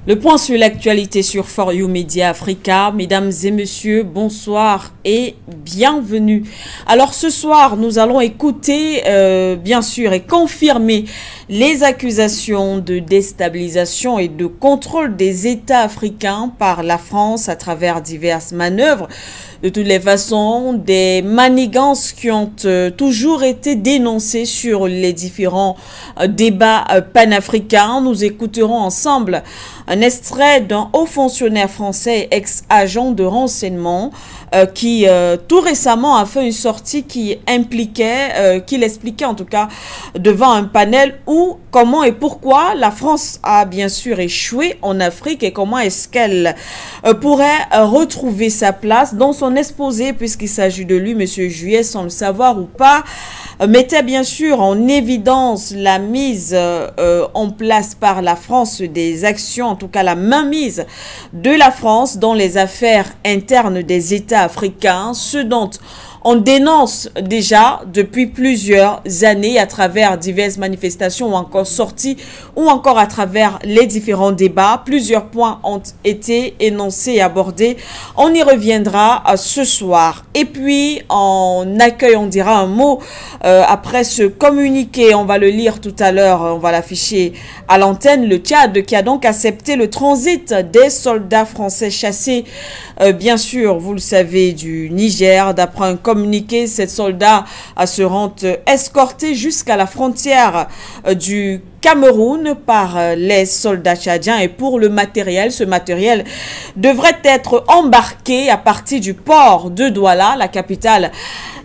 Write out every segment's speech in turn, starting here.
Le point sur l'actualité sur For You Media Africa. Mesdames et messieurs, bonsoir et bienvenue. Alors ce soir, nous allons écouter, bien sûr, et confirmer les accusations de déstabilisation et de contrôle des États africains par la France à travers diverses manœuvres. De toutes les façons, des manigances qui ont toujours été dénoncées sur les différents débats panafricains. Nous écouterons ensemble un extrait d'un haut fonctionnaire français, ex-agent de renseignement, qui tout récemment a fait une sortie qui impliquait, qu'il expliquait en tout cas devant un panel où, comment et pourquoi la France a bien sûr échoué en Afrique et comment est-ce qu'elle pourrait retrouver sa place dans son exposé, puisqu'il s'agit de lui, M. Juillet, sans le savoir ou pas, mettait bien sûr en évidence la mise en place par la France des actions, en tout cas la mainmise de la France dans les affaires internes des États africains, ce dont on dénonce déjà depuis plusieurs années à travers diverses manifestations ou encore sorties ou encore à travers les différents débats. Plusieurs points ont été énoncés et abordés. On y reviendra ce soir. Et puis, on accueille, on dira un mot après ce communiqué. On va le lire tout à l'heure, on va l'afficher à l'antenne. Le Tchad qui a donc accepté le transit des soldats français chassés, bien sûr, vous le savez, du Niger. D'après un communiqué, ces soldats seront escortés jusqu'à la frontière du Cameroun par les soldats tchadiens. Et pour le matériel, ce matériel devrait être embarqué à partir du port de Douala, la capitale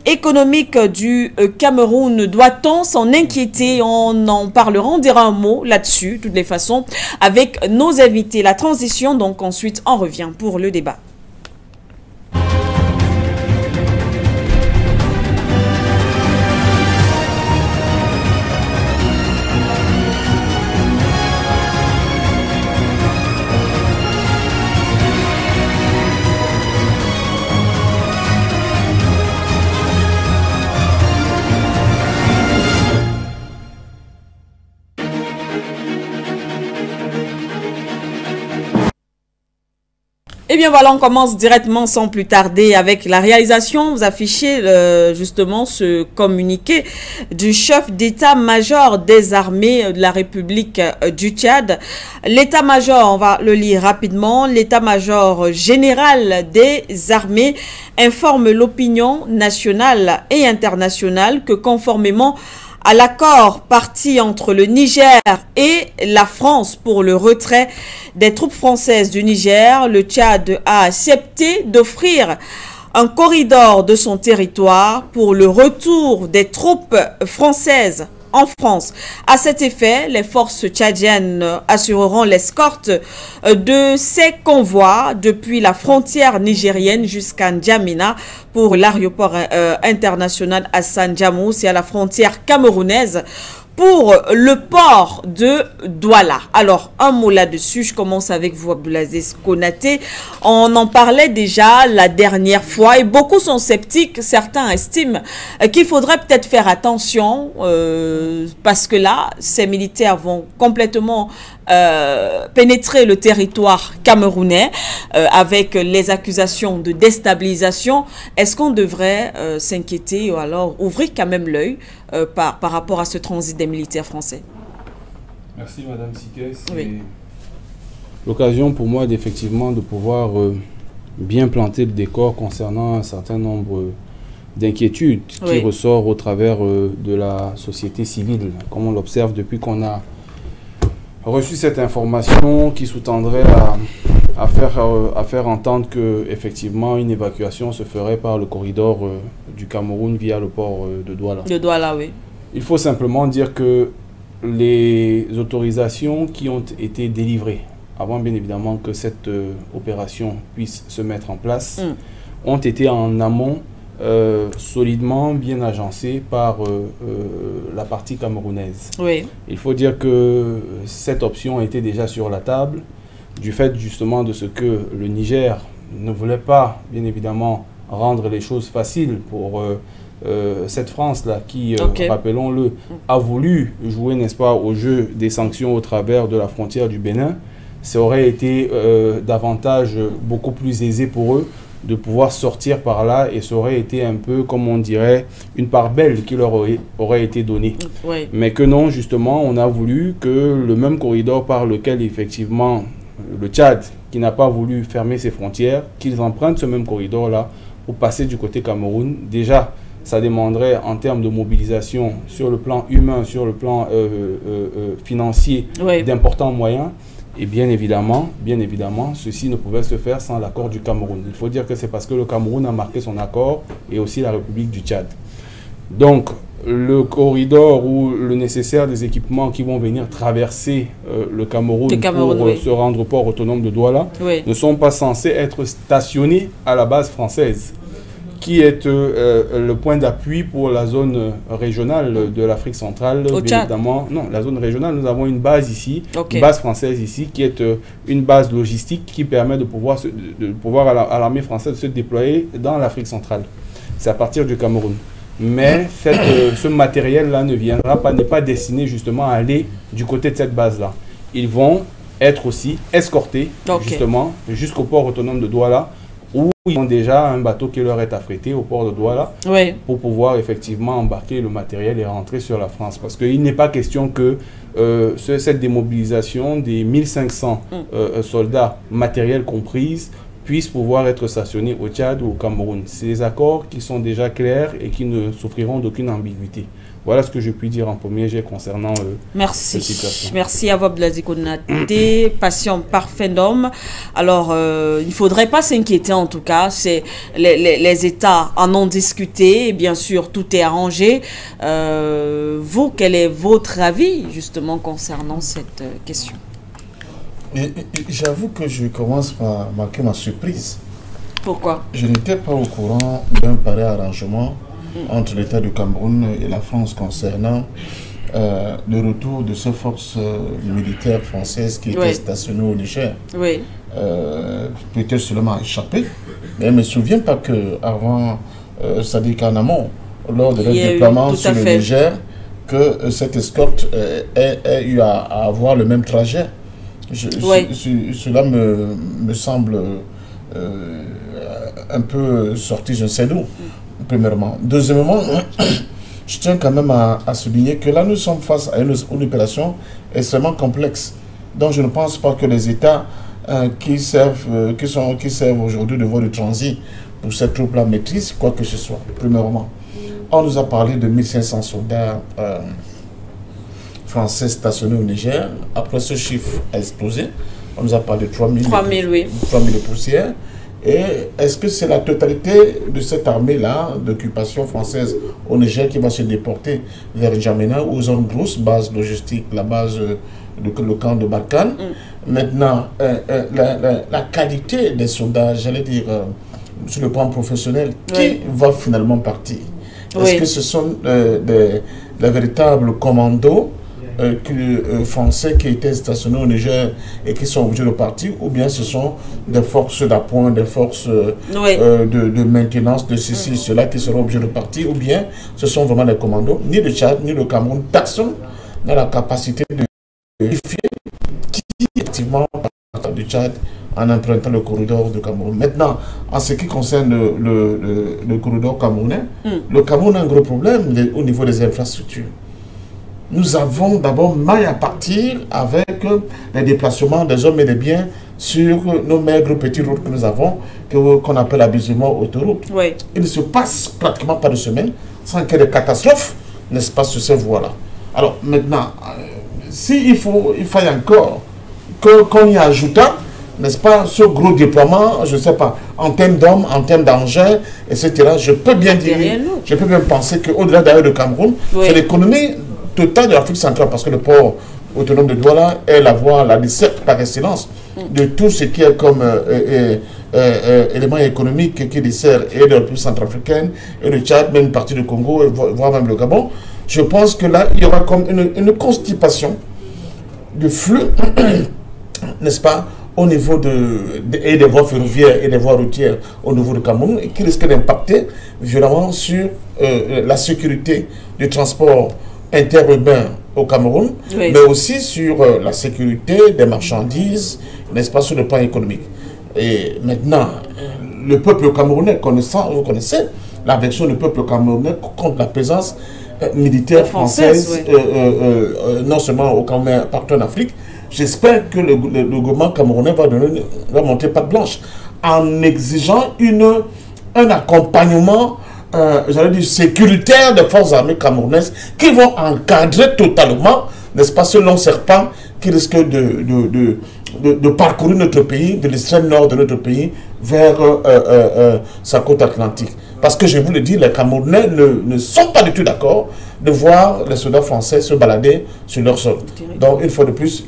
économique du Cameroun. Doit-on s'en inquiéter? On en parlera, on dira un mot là-dessus, de toutes les façons, avec nos invités. La transition, donc ensuite, on revient pour le débat. Eh bien voilà, on commence directement sans plus tarder avec la réalisation. Vous affichez justement ce communiqué du chef d'état-major des armées de la République du Tchad. L'état-major, on va le lire rapidement, l'état-major général des armées informe l'opinion nationale et internationale que conformément à l'accord parti entre le Niger et la France pour le retrait des troupes françaises du Niger, le Tchad a accepté d'offrir un corridor de son territoire pour le retour des troupes françaises en France. À cet effet, les forces tchadiennes assureront l'escorte de ces convois depuis la frontière nigérienne jusqu'à N'Djamena pour l'aéroport international Hassan Djamous et à la frontière camerounaise pour le port de Douala. Alors, un mot là-dessus, je commence avec vous, Abdoulaziz Konaté. On en parlait déjà la dernière fois et beaucoup sont sceptiques. Certains estiment qu'il faudrait peut-être faire attention parce que là, ces militaires vont complètement pénétrer le territoire camerounais avec les accusations de déstabilisation. Est-ce qu'on devrait s'inquiéter ou alors ouvrir quand même l'œil par rapport à ce transit des militaires français? Merci Madame Siquet. C'est oui. L'occasion pour moi d'effectivement de pouvoir bien planter le décor concernant un certain nombre d'inquiétudes qui ressortent au travers de la société civile, comme on l'observe depuis qu'on a reçu cette information qui sous-tendrait à faire entendre que effectivement une évacuation se ferait par le corridor du Cameroun via le port de Douala. De Douala, oui. Il faut simplement dire que les autorisations qui ont été délivrées, avant bien évidemment que cette opération puisse se mettre en place, ont été en amont solidement bien agencé par la partie camerounaise. Oui. Il faut dire que cette option était déjà sur la table du fait justement de ce que le Niger ne voulait pas bien évidemment rendre les choses faciles pour cette France-là qui, rappelons-le, a voulu jouer, n'est-ce pas, au jeu des sanctions au travers de la frontière du Bénin. ça aurait été davantage, beaucoup plus aisé pour eux de pouvoir sortir par là, et ça aurait été un peu, comme on dirait, une part belle qui leur aurait été donnée. Oui. Mais que non, justement, on a voulu que le même corridor par lequel, effectivement, le Tchad, qui n'a pas voulu fermer ses frontières, qu'ils empruntent ce même corridor-là pour passer du côté Cameroun. Déjà, ça demanderait en termes de mobilisation sur le plan humain, sur le plan financier, Oui. d'importants moyens. Et bien évidemment, ceci ne pouvait se faire sans l'accord du Cameroun. Il faut dire que c'est parce que le Cameroun a marqué son accord, et aussi la République du Tchad. Donc, le corridor ou le nécessaire des équipements qui vont venir traverser le Cameroun pour oui. se rendre au port autonome de Douala, Oui. ne sont pas censés être stationnés à la base française, qui est le point d'appui pour la zone régionale de l'Afrique centrale. Au bien Tchad. évidemment, non, la zone régionale, nous avons une base ici, Ok. une base française ici, qui est une base logistique qui permet de pouvoir à l'armée française de se déployer dans l'Afrique centrale. C'est à partir du Cameroun. Mais ce matériel-là ne viendra pas, n'est pas destiné justement à aller du côté de cette base-là. Ils vont être aussi escortés, Ok. justement, jusqu'au port autonome de Douala, où ils ont déjà un bateau qui leur est affrété au port de Douala, Oui. pour pouvoir effectivement embarquer le matériel et rentrer sur la France. Parce qu'il n'est pas question que cette démobilisation des 1500 soldats, matériel compris, puisse pouvoir être stationnés au Tchad ou au Cameroun. C'est des accords qui sont déjà clairs et qui ne souffriront d'aucune ambiguïté. Voilà ce que je puis dire en premier jet concernant Merci. cette situation. Merci à vous, Blasi Konaté, patient parfait d'homme. Alors, il ne faudrait pas s'inquiéter en tout cas. Les États en ont discuté et bien sûr, tout est arrangé. Vous, quel est votre avis justement concernant cette question? J'avoue que je commence par marquer ma surprise. Pourquoi? Je n'étais pas au courant d'un pareil arrangement entre l'État du Cameroun et la France concernant le retour de ces forces militaires françaises qui étaient stationnées au Niger. Oui. Peut-être cela m'a échappé, mais je ne me souviens pas qu'avant, c'est-à-dire qu'en amont, lors de leur déploiement sur le Niger, que cette escorte ait eu à avoir le même trajet. Cela me semble un peu sorti je ne sais d'où, premièrement. Deuxièmement, je tiens quand même à souligner que là nous sommes face à une opération extrêmement complexe, dont je ne pense pas que les États qui servent aujourd'hui de voie de transit pour cette troupe-là maîtrisent quoi que ce soit, premièrement. On nous a parlé de 1500 soldats français stationnés au Niger. Après, ce chiffre a explosé. On nous a parlé de 3000 oui. 3000 poussières. Et est-ce que c'est la totalité de cette armée-là d'occupation française au Niger qui va se déporter vers N'Djamena, où ils ont une grosse base logistique, la base le camp de Barkhane. Maintenant, la qualité des soldats, j'allais dire, sur le plan professionnel, qui va finalement partir? Est-ce que ce sont les véritables commandos français qui étaient stationnés au Niger et qui sont obligés de partir, ou bien ce sont des forces d'appoint, des forces de maintenance de ceci, cela qui seront obligés de partir, ou bien ce sont vraiment des commandos? Ni le Tchad, ni le Cameroun, personne n'a la capacité de vérifier qui effectivement part du Tchad en empruntant le corridor du Cameroun. Maintenant, en ce qui concerne le corridor camerounais, le Cameroun a un gros problème au niveau des infrastructures. Nous avons d'abord maille à partir avec les déplacements des hommes et des biens sur nos maigres petites routes que nous avons, qu'on appelle abusivement autoroute. Il ne se passe pratiquement pas de semaine sans qu'il y ait des catastrophes, n'est-ce pas, sur ces voies-là. Alors maintenant, il faille encore qu'on y ajoute, n'est-ce pas, ce gros déploiement, je ne sais pas, en termes d'hommes, en termes d'engins, etc. Je peux bien dire, je peux bien penser qu'au-delà d'ailleurs du Cameroun, c'est l'économie totale de l'Afrique centrale, parce que le port autonome de Douala est la voie, la desserte par excellence de tout ce qui est comme élément économique qui dessert et la République centrafricaine, et le Tchad, même une partie du Congo, voire même le Gabon. Je pense que là, il y aura comme une constipation de flux, n'est-ce pas, au niveau des voies ferroviaires et des voies routières au niveau du Cameroun, et qui risque d'impacter violemment sur la sécurité du transport interurbain au Cameroun, mais aussi sur la sécurité des marchandises, n'est-ce pas, sur le plan économique. Et maintenant, le peuple camerounais, vous connaissez l'aversion du peuple camerounais contre la présence militaire française, non seulement au Cameroun, mais partout en Afrique. J'espère que le gouvernement camerounais va monter patte blanche en exigeant un accompagnement j'allais dire sécuritaire des forces armées camerounaises qui vont encadrer totalement, n'est-ce pas, ce long serpent qui risque de parcourir notre pays, de l'extrême nord de notre pays, vers sa côte atlantique. Parce que je vous le dis, les Camerounais ne sont pas du tout d'accord de voir les soldats français se balader sur leur sol. Donc, une fois de plus,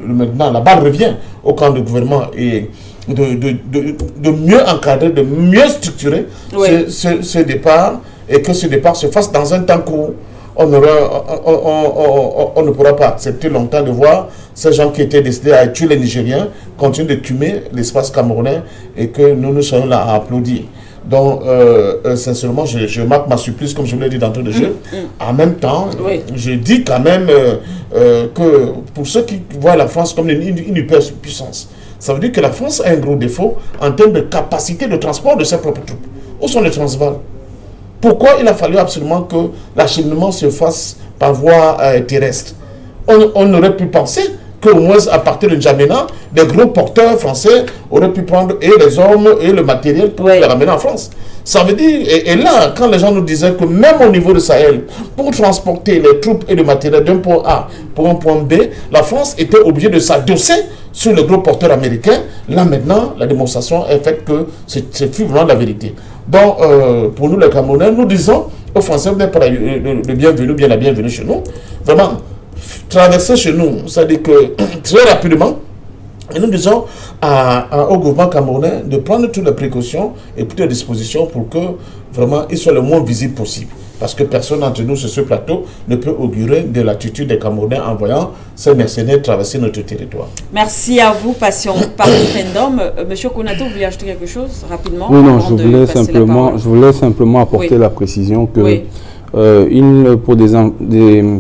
maintenant, la balle revient au camp du gouvernement et de mieux encadrer, de mieux structurer ce départ, et que ce départ se fasse dans un temps court. On ne pourra pas accepter longtemps de voir ces gens qui étaient décidés à tuer les Nigériens continuer de tuer l'espace camerounais et que nous soyons là à applaudir. Donc, sincèrement, je marque ma surprise, comme je vous l'ai dit d'entrée de jeu. En même temps, je dis quand même que pour ceux qui voient la France comme une hyperpuissance, ça veut dire que la France a un gros défaut en termes de capacité de transport de ses propres troupes. Où sont les Transvaal? Pourquoi il a fallu absolument que l'acheminement se fasse par voie terrestre? On aurait pu penser qu'au moins à partir de N'Djamena, des gros porteurs français auraient pu prendre et les hommes et le matériel pour les ramener en France. Ça veut dire, et là, quand les gens nous disaient que même au niveau de Sahel, pour transporter les troupes et le matériel d'un point A pour un point B, la France était obligée de s'adosser sur le gros porteur américain. Là maintenant, la démonstration est faite que c'est vraiment la vérité. Donc, pour nous les Camerounais, nous disons aux Français, vous n'êtes pas le bienvenu, bien la bienvenue chez nous. Vraiment, traverser chez nous, c'est-à-dire que très rapidement, et nous disons au gouvernement camerounais de prendre toutes les précautions et toutes les dispositions pour que vraiment il soit le moins visible possible. Parce que personne d'entre nous sur ce plateau ne peut augurer de l'attitude des Camerounais en voyant ces mercenaires traverser notre territoire. Merci à vous, Passion par référendum. Monsieur Konaté, vous voulez ajouter quelque chose rapidement? Oui, non, je voulais simplement apporter la précision que pour des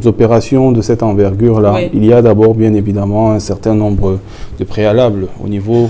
opérations de cette envergure-là, il y a d'abord bien évidemment un certain nombre de préalables au niveau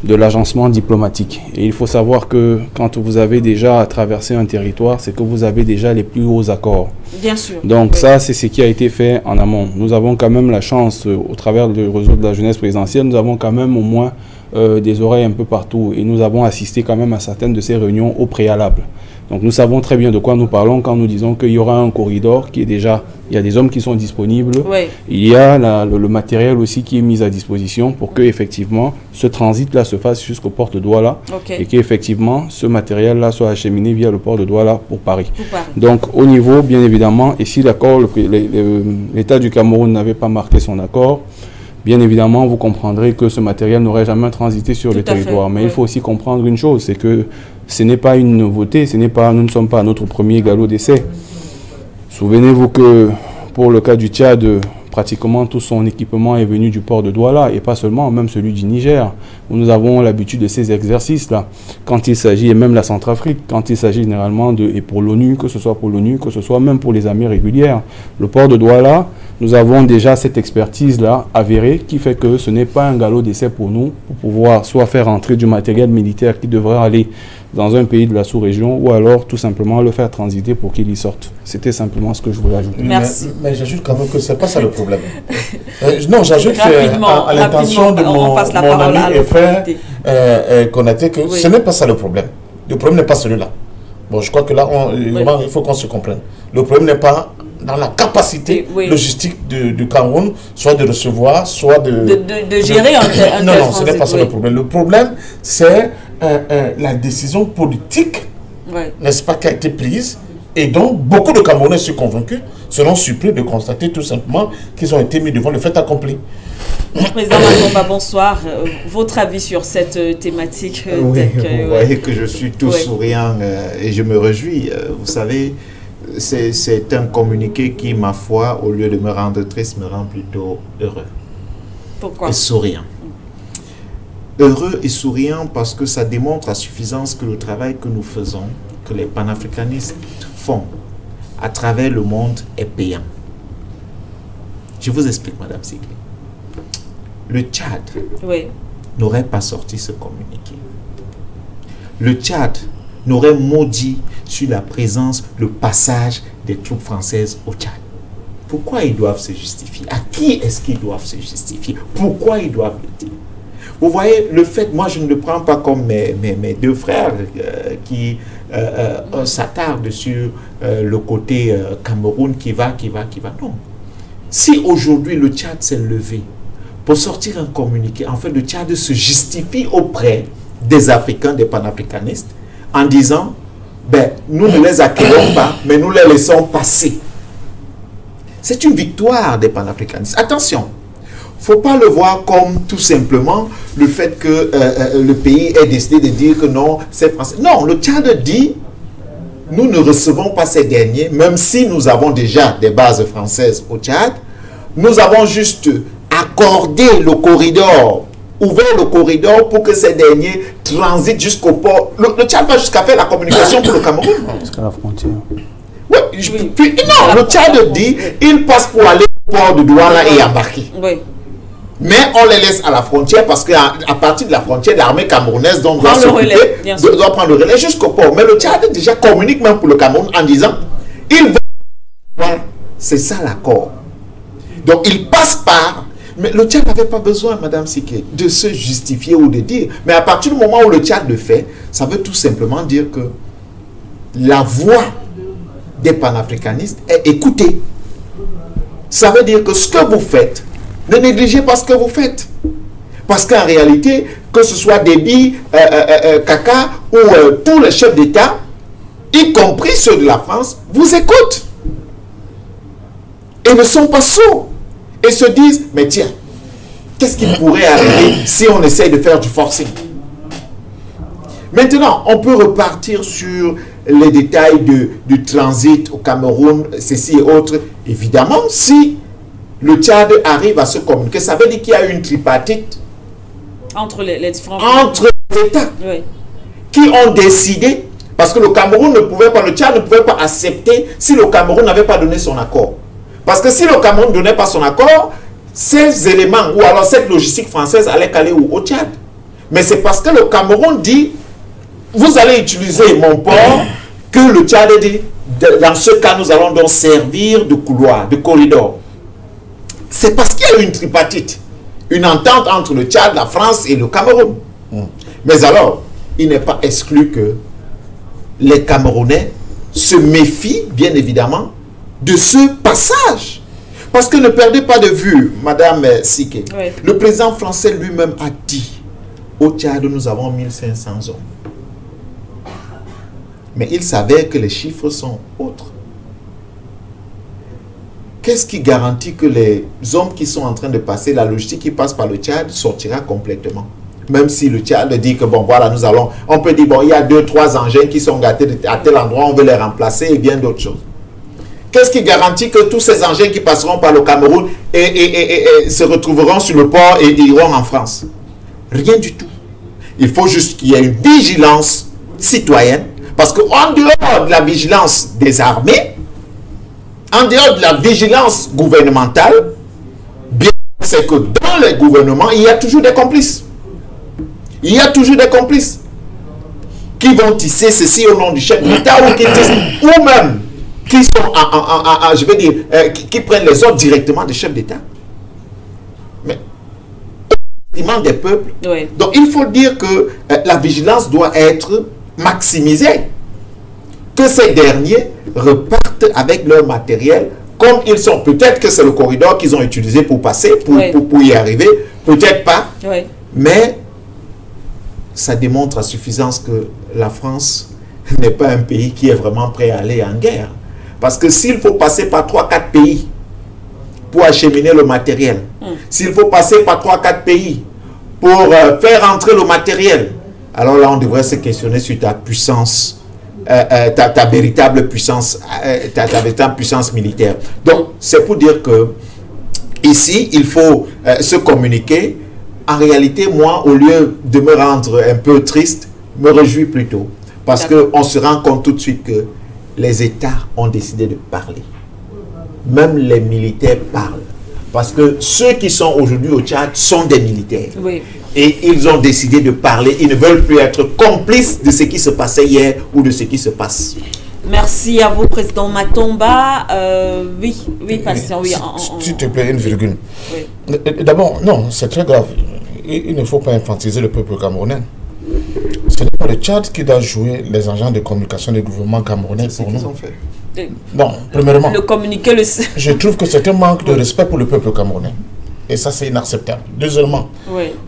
de l'agencement diplomatique. Et il faut savoir que quand vous avez déjà traversé un territoire, c'est que vous avez déjà les plus hauts accords. Bien sûr. Donc ça, c'est ce qui a été fait en amont. Nous avons quand même la chance, au travers du réseau de la jeunesse présidentielle, nous avons quand même au moins des oreilles un peu partout. Et nous avons assisté quand même à certaines de ces réunions au préalable. Donc nous savons très bien de quoi nous parlons quand nous disons qu'il y aura un corridor qui est déjà... Il y a des hommes qui sont disponibles. Il y a le matériel aussi qui est mis à disposition pour que effectivement ce transit-là se fasse jusqu'au port de Douala et qu'effectivement ce matériel-là soit acheminé via le port de Douala pour Paris. Donc au niveau, bien évidemment, et si l'accord, l'État du Cameroun n'avait pas marqué son accord, bien évidemment, vous comprendrez que ce matériel n'aurait jamais transité sur le territoire. Mais il faut aussi comprendre une chose, c'est que ce n'est pas une nouveauté, nous ne sommes pas à notre premier galop d'essai. Souvenez-vous que pour le cas du Tchad, pratiquement tout son équipement est venu du port de Douala, et pas seulement, même celui du Niger, où nous avons l'habitude de ces exercices-là. Quand il s'agit, et même la Centrafrique, quand il s'agit généralement et pour l'ONU, que ce soit pour l'ONU, que ce soit même pour les armées régulières, le port de Douala, nous avons déjà cette expertise-là avérée qui fait que ce n'est pas un galop d'essai pour nous, pour pouvoir soit faire entrer du matériel militaire qui devrait aller dans un pays de la sous-région, ou alors tout simplement le faire transiter pour qu'il y sorte. C'était simplement ce que je voulais ajouter. Merci. Mais j'ajoute quand même que ce n'est pas ça le problème. Non, j'ajoute à l'intention de mon ami et frère Konaté que ce n'est pas ça le problème. Le problème n'est pas celui-là. Bon, je crois que là, il faut qu'on se comprenne. Le problème n'est pas dans la capacité logistique du Cameroun, soit de recevoir, soit de gérer un non, ce n'est pas ça le problème. Le problème, c'est la décision politique, n'est-ce pas, qui a été prise. Et donc, beaucoup de Camerounais, je suis convaincu, seront surpris de constater tout simplement qu'ils ont été mis devant le fait accompli. Président Makomba, bonsoir. Votre avis sur cette thématique vous voyez que je suis tout souriant et je me réjouis. Vous savez, c'est un communiqué qui, ma foi, au lieu de me rendre triste, me rend plutôt heureux. Pourquoi? Et souriant. Heureux et souriant parce que ça démontre à suffisance que le travail que nous faisons, que les panafricanistes font à travers le monde est payant. Je vous explique, Madame Sikri. Le Tchad n'aurait pas sorti ce communiqué. Le Tchad n'aurait maudit sur la présence, le passage des troupes françaises au Tchad. Pourquoi ils doivent se justifier? À qui est-ce qu'ils doivent se justifier? Pourquoi ils doivent le dire? Vous voyez, le fait, moi je ne le prends pas comme mes deux frères qui s'attardent sur le côté Cameroun qui va. Non. Si aujourd'hui le Tchad s'est levé pour sortir un communiqué, en fait le Tchad se justifie auprès des Africains, des panafricanistes, en disant, ben, nous ne les accueillons pas, mais nous les laissons passer. C'est une victoire des panafricanistes. Attention, il ne faut pas le voir comme tout simplement le fait que le pays ait décidé de dire que non, c'est français. Non, le Tchad dit, nous ne recevons pas ces derniers, même si nous avons déjà des bases françaises au Tchad. Nous avons juste accordé le corridor, ouvert le corridor pour que ces derniers transitent jusqu'au port. Le Tchad va jusqu'à faire la communication pour le Cameroun. Jusqu'à la frontière. Oui, puis non, le Tchad dit, ils passent pour aller au port de Douala et embarquer. Oui. Mais on les laisse à la frontière parce qu'à partir de la frontière, l'armée camerounaise doit prendre le relais jusqu'au port. Mais le Tchad déjà communique même pour le Cameroun en disant, ils vont... C'est ça l'accord. Donc il passe par... Mais le Tchad n'avait pas besoin, Madame Sikri, de se justifier ou de dire. Mais à partir du moment où le Tchad le fait, ça veut tout simplement dire que la voix des panafricanistes est écoutée. Ça veut dire que ce que vous faites, ne négligez pas ce que vous faites. Parce qu'en réalité, que ce soit Déby, Kaka ou tous les chefs d'État, y compris ceux de la France, vous écoutent. Et ne sont pas sourds. Et se disent, mais tiens, qu'est-ce qui pourrait arriver si on essaye de faire du forcing? Maintenant, on peut repartir sur les détails du transit au Cameroun, ceci et autres. Évidemment, si le Tchad arrive à se communiquer, ça veut dire qu'il y a une tripartite entre les différents États qui ont décidé, parce que le Cameroun ne pouvait pas, le Tchad ne pouvait pas accepter si le Cameroun n'avait pas donné son accord. Parce que si le Cameroun ne donnait pas son accord, ces éléments, ou alors cette logistique française allait caler au Tchad. Mais c'est parce que le Cameroun dit, vous allez utiliser mon port, que le Tchad dit, dans ce cas, nous allons donc servir de couloir, de corridor. C'est parce qu'il y a eu une tripartite, une entente entre le Tchad, la France et le Cameroun. Mais alors, il n'est pas exclu que les Camerounais se méfient, bien évidemment, de ce passage. Parce que ne perdez pas de vue, Madame Sikri, le président français lui-même a dit, au Tchad, nous avons 1500 hommes. Mais il savait que les chiffres sont autres. Qu'est-ce qui garantit que les hommes qui sont en train de passer, la logistique qui passe par le Tchad sortira complètement? Même si le Tchad dit que bon voilà, nous allons, on peut dire bon, il y a 2-3 engins qui sont gâtés à tel endroit, on veut les remplacer et bien d'autres choses. Qu'est-ce qui garantit que tous ces engins qui passeront par le Cameroun et se retrouveront sur le port et iront en France? Rien du tout. Il faut juste qu'il y ait une vigilance citoyenne, parce qu'en dehors de la vigilance des armées, en dehors de la vigilance gouvernementale, bien c'est que dans les gouvernements, il y a toujours des complices. Il y a toujours des complices qui vont tisser ceci au nom du chef d'État ou qui tissent, ou même qui sont, je veux dire, qui prennent les ordres directement des chefs d'État. Mais des peuples. Donc il faut dire que la vigilance doit être maximisée. Que ces derniers repartent avec leur matériel comme ils sont. Peut-être que c'est le corridor qu'ils ont utilisé pour passer, pour y arriver. Peut-être pas. Mais ça démontre à suffisance que la France n'est pas un pays qui est vraiment prêt à aller en guerre. Parce que s'il faut passer par 3-4 pays pour acheminer le matériel, s'il faut passer par 3-4 pays pour faire entrer le matériel, alors là on devrait se questionner sur ta puissance, ta véritable puissance, ta véritable puissance militaire. Donc c'est pour dire que ici il faut se communiquer. En réalité, moi, au lieu de me rendre un peu triste, me réjouis plutôt. Parce qu'on se rend compte tout de suite que les États ont décidé de parler. Même les militaires parlent. Parce que ceux qui sont aujourd'hui au Tchad sont des militaires. Oui. Et ils ont décidé de parler. Ils ne veulent plus être complices de ce qui se passait hier ou de ce qui se passe. Merci à vous, Président Matomba. Oui, patient, oui. S'il te plaît, une virgule. Oui. D'abord, non, c'est très grave. Il ne faut pas infantiliser le peuple camerounais. Ce n'est pas le Tchad qui doit jouer les agents de communication du gouvernement camerounais pour nous. Non, premièrement, le communiqué, je trouve que c'est un manque de respect pour le peuple camerounais. Et ça, c'est inacceptable. Deuxièmement,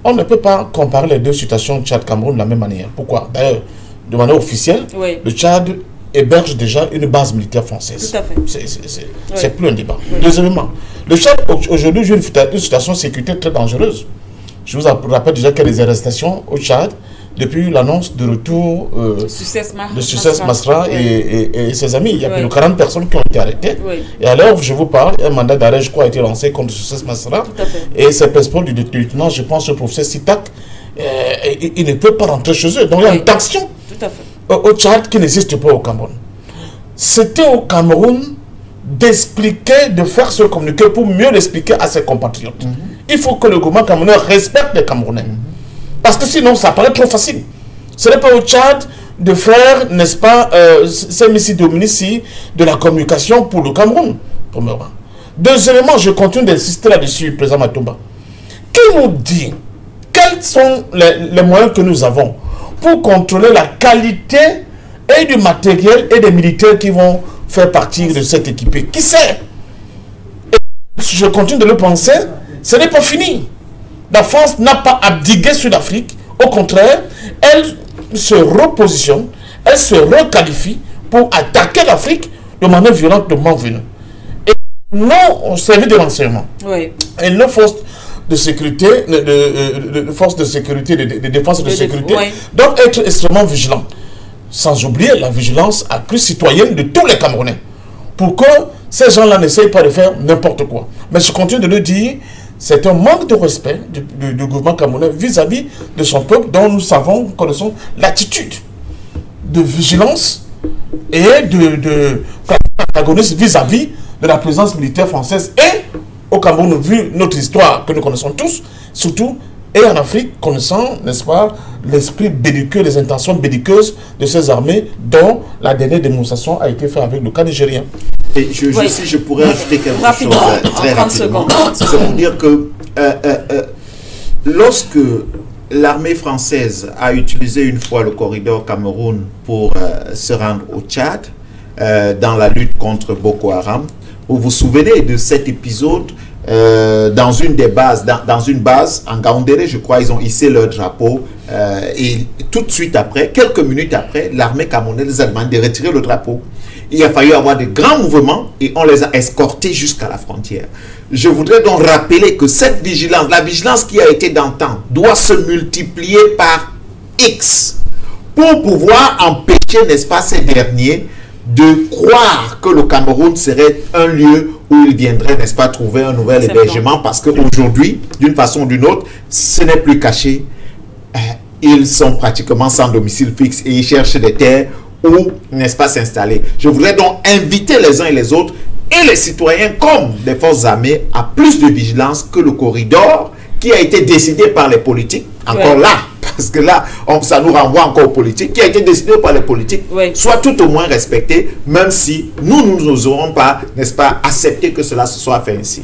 on ne peut pas comparer les deux situations Tchad-Cameroun de la même manière. Pourquoi? D'ailleurs, de manière officielle, le Tchad héberge déjà une base militaire française. Tout à fait. C'est plus un débat. Deuxièmement, le Tchad aujourd'hui joue une situation de sécurité très dangereuse. Je vous rappelle déjà qu'il y a des arrestations au Tchad depuis l'annonce de retour de Succès Masra et ses amis. Il y a plus de 40 personnes qui ont été arrêtées. Et à l'heure où je vous parle, un mandat d'arrêt, je crois, a été lancé contre Succès Masra. Et c'est passeport du lieutenant, je pense, le professeur Sitak, il ne peut pas rentrer chez eux. Donc il y a une tension au Tchad qui n'existe pas au Cameroun. C'était au Cameroun d'expliquer, de faire ce communiqué pour mieux l'expliquer à ses compatriotes. Il faut que le gouvernement camerounais respecte les Camerounais. Parce que sinon, ça paraît trop facile. Ce n'est pas au Tchad de faire, n'est-ce pas, ces missiles de la communication pour le Cameroun. Premièrement. Deuxièmement, je continue d'insister là-dessus, président Matomba. Qui nous dit quels sont les moyens que nous avons pour contrôler la qualité et du matériel et des militaires qui vont faire partie de cette équipée? Qui sait? Et je continue de le penser, ce n'est pas fini. La France n'a pas abdigué sur l'Afrique. Au contraire, elle se repositionne, elle se requalifie pour attaquer l'Afrique de manière violente le moment venu. Et nos services de renseignement et nos forces de sécurité, forces de sécurité, de défense et de sécurité doivent être extrêmement vigilants. Sans oublier la vigilance accrue citoyenne de tous les Camerounais. Pour que ces gens-là n'essayent pas de faire n'importe quoi. Mais je continue de le dire, c'est un manque de respect du gouvernement camerounais vis-à-vis de son peuple dont nous savons, connaissons l'attitude de vigilance et de protagonisme vis-à-vis de la présence militaire française et au Cameroun, vu notre histoire que nous connaissons tous, surtout, et en Afrique, connaissant, n'est-ce pas, l'esprit belliqueux, les intentions belliqueuses de ces armées, dont la dernière démonstration a été faite avec le cas nigérien. Et si je pourrais ajouter quelque chose très rapidement, c'est pour dire que lorsque l'armée française a utilisé une fois le corridor Cameroun pour se rendre au Tchad, dans la lutte contre Boko Haram, vous vous souvenez de cet épisode dans une des bases, dans une base en Gaoundéré, je crois, ils ont hissé leur drapeau et tout de suite après, quelques minutes après, l'armée camerounaise a demandé de retirer le drapeau. Il a fallu avoir de grands mouvements et on les a escortés jusqu'à la frontière. Je voudrais donc rappeler que cette vigilance, la vigilance qui a été d'antan, doit se multiplier par X pour pouvoir empêcher, n'est-ce pas, ces derniers de croire que le Cameroun serait un lieu où ils viendraient, n'est-ce pas, trouver un nouvel hébergement, parce qu'aujourd'hui, d'une façon ou d'une autre, ce n'est plus caché. Ils sont pratiquement sans domicile fixe et ils cherchent des terres où, n'est-ce pas, s'installer. Je voudrais donc inviter les uns et les autres, et les citoyens comme les forces armées, à plus de vigilance que le corridor qui a été décidé par les politiques, encore là, parce que là, ça nous renvoie encore aux politiques, qui a été décidé par les politiques, soit tout au moins respecté, même si nous n'oserons pas, n'est-ce pas, accepter que cela se soit fait ainsi.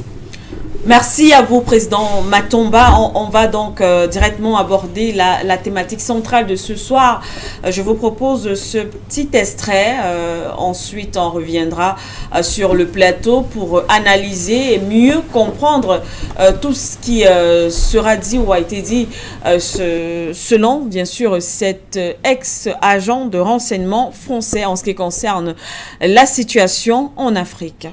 Merci à vous, Président Matomba. On va donc directement aborder la thématique centrale de ce soir. Je vous propose ce petit extrait. Ensuite, on reviendra sur le plateau pour analyser et mieux comprendre tout ce qui sera dit ou a été dit selon, bien sûr, cet ex-agent de renseignement français en ce qui concerne la situation en Afrique.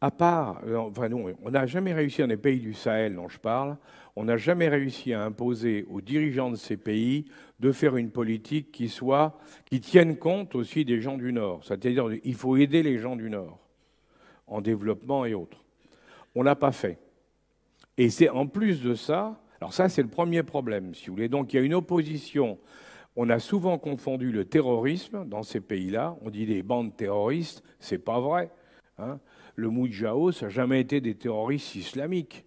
À part, enfin non, on n'a jamais réussi dans les pays du Sahel dont je parle, on n'a jamais réussi à imposer aux dirigeants de ces pays de faire une politique qui tienne compte aussi des gens du Nord. C'est-à-dire qu'il faut aider les gens du Nord en développement et autres. On ne l'a pas fait. Et c'est en plus de ça, alors ça c'est le premier problème, si vous voulez. Donc il y a une opposition On a souvent confondu le terrorisme dans ces pays-là. On dit des bandes terroristes, c'est pas vrai. Hein. Le Moudjahou, ça n'a jamais été des terroristes islamiques.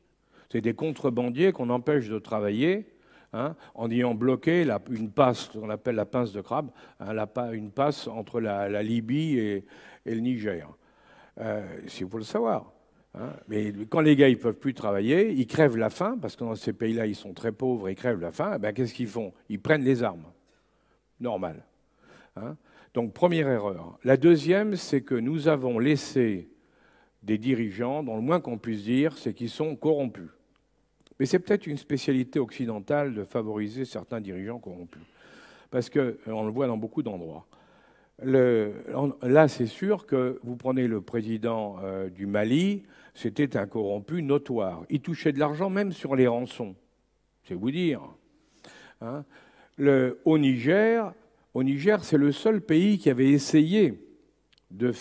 C'est des contrebandiers qu'on empêche de travailler, hein, en ayant bloqué une passe, qu'on appelle la pince de crabe, hein, une passe entre la Libye et le Niger. Il faut le savoir. Hein. Mais quand les gars ne peuvent plus travailler, ils crèvent la faim, parce que dans ces pays-là, ils sont très pauvres, ils crèvent la faim, ben, qu'est-ce qu'ils font? Ils prennent les armes. Normal. Hein. Donc, première erreur. La deuxième, c'est que nous avons laissé des dirigeants, dont le moins qu'on puisse dire, c'est qu'ils sont corrompus. Mais c'est peut-être une spécialité occidentale de favoriser certains dirigeants corrompus. Parce qu'on le voit dans beaucoup d'endroits. Là, c'est sûr que vous prenez le président du Mali, c'était un corrompu notoire. Il touchait de l'argent même sur les rançons. C'est vous dire. Hein. Au Niger, c'est le seul pays qui avait essayé de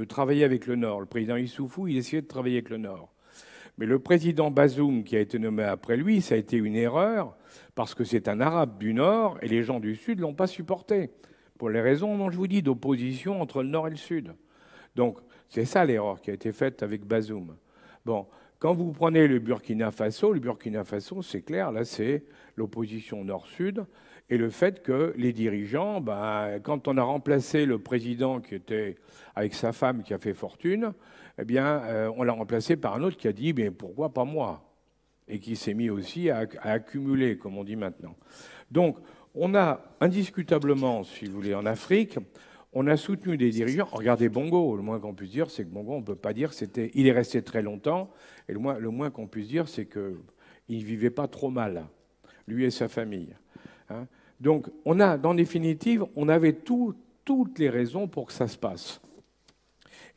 travailler avec le Nord. Le président Issoufou, il essayait de travailler avec le Nord. Mais le président Bazoum, qui a été nommé après lui, ça a été une erreur, parce que c'est un arabe du Nord, et les gens du Sud ne l'ont pas supporté, pour les raisons dont je vous dis, d'opposition entre le Nord et le Sud. Donc, c'est ça l'erreur qui a été faite avec Bazoum. Bon, quand vous prenez le Burkina Faso, c'est clair, là, c'est l'opposition Nord-Sud, et le fait que les dirigeants, ben, quand on a remplacé le président qui était avec sa femme qui a fait fortune, eh bien, on l'a remplacé par un autre qui a dit « pourquoi pas moi ?» et qui s'est mis aussi à accumuler, comme on dit maintenant. Donc, on a indiscutablement, si vous voulez, en Afrique, on a soutenu des dirigeants. Regardez Bongo, le moins qu'on puisse dire, c'est que Bongo, on ne peut pas dire, il est resté très longtemps, et le moins qu'on puisse dire, c'est qu'il ne vivait pas trop mal, lui et sa famille. Hein. Donc, en définitive, on avait toutes les raisons pour que ça se passe.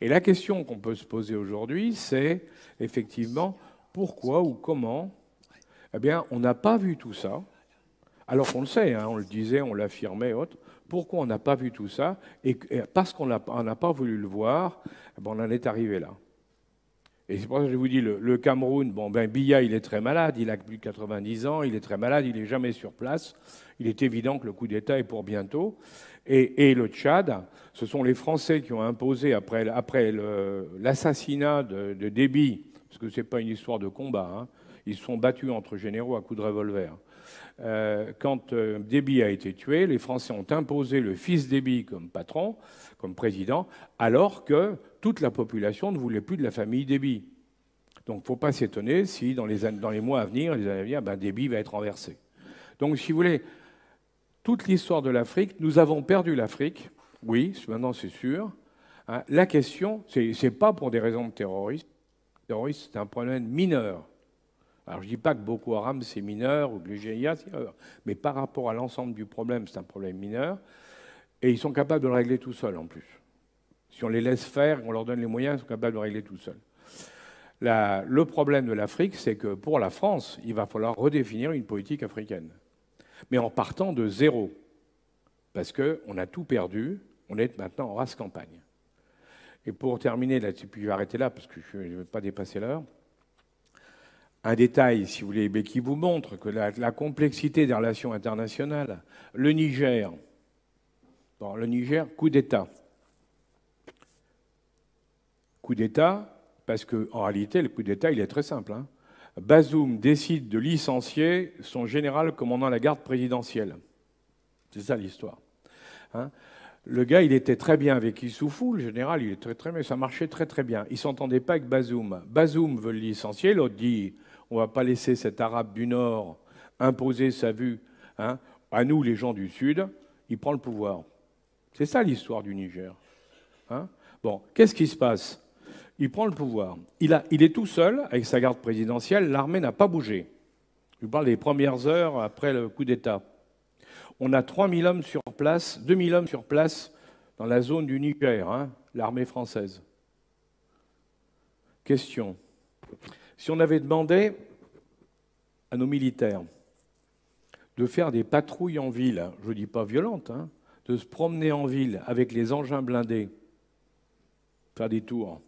Et la question qu'on peut se poser aujourd'hui, c'est effectivement pourquoi ou comment, eh bien, on n'a pas vu tout ça, alors qu'on le sait, hein, on le disait, on l'affirmait, autre. Pourquoi on n'a pas vu tout ça? Et parce qu'on n'a pas voulu le voir, eh bien, on en est arrivé là. Et c'est pour ça que je vous dis, le Cameroun, Biya, il est très malade, il a plus de 90 ans, il est très malade, il n'est jamais sur place. Il est évident que le coup d'État est pour bientôt. Et le Tchad, ce sont les Français qui ont imposé, après l'assassinat de Déby, parce que ce n'est pas une histoire de combat, hein, ils se sont battus entre généraux à coups de revolver. Quand Déby a été tué, les Français ont imposé le fils Déby comme patron, comme président, alors que toute la population ne voulait plus de la famille Déby. Donc il ne faut pas s'étonner si dans les mois à venir, les années à venir, Déby va être renversé. Donc si vous voulez, toute l'histoire de l'Afrique, nous avons perdu l'Afrique, oui, maintenant c'est sûr. Hein, la question, ce n'est pas pour des raisons de terrorisme. Le terrorisme, c'est un problème mineur. Alors je ne dis pas que Boko Haram, c'est mineur, ou que le GIA, c'est mineur. Mais par rapport à l'ensemble du problème, c'est un problème mineur. Et ils sont capables de le régler tout seuls, en plus. Si on les laisse faire, on leur donne les moyens, ils sont capables de le régler tout seuls. Le problème de l'Afrique, c'est que pour la France, il va falloir redéfinir une politique africaine. Mais en partant de zéro. Parce qu'on a tout perdu, on est maintenant en race campagne. Et pour terminer là-dessus, puis je vais arrêter là, parce que je ne veux pas dépasser l'heure. Un détail, si vous voulez, mais qui vous montre que la complexité des relations internationales. Le Niger, coup d'État. Coup d'État, parce qu'en réalité, le coup d'État, il est très simple. Hein. Bazoum décide de licencier son général commandant la garde présidentielle. C'est ça l'histoire. Hein. Le gars, il était très bien avec Issoufou, le général, il est très bien, ça marchait très bien. Il ne s'entendait pas avec Bazoum. Bazoum veut le licencier, l'autre dit on ne va pas laisser cet arabe du Nord imposer sa vue, hein, à nous, les gens du Sud. Il prend le pouvoir. C'est ça l'histoire du Niger. Hein. Bon, qu'est-ce qui se passe? Il prend le pouvoir. Il est tout seul avec sa garde présidentielle. L'armée n'a pas bougé. Je vous parle des premières heures après le coup d'État. On a 3000 hommes sur place, 2000 hommes sur place dans la zone du Niger, hein, l'armée française. Question. Si on avait demandé à nos militaires de faire des patrouilles en ville, je ne dis pas violentes, hein, de se promener en ville avec les engins blindés, faire des tours,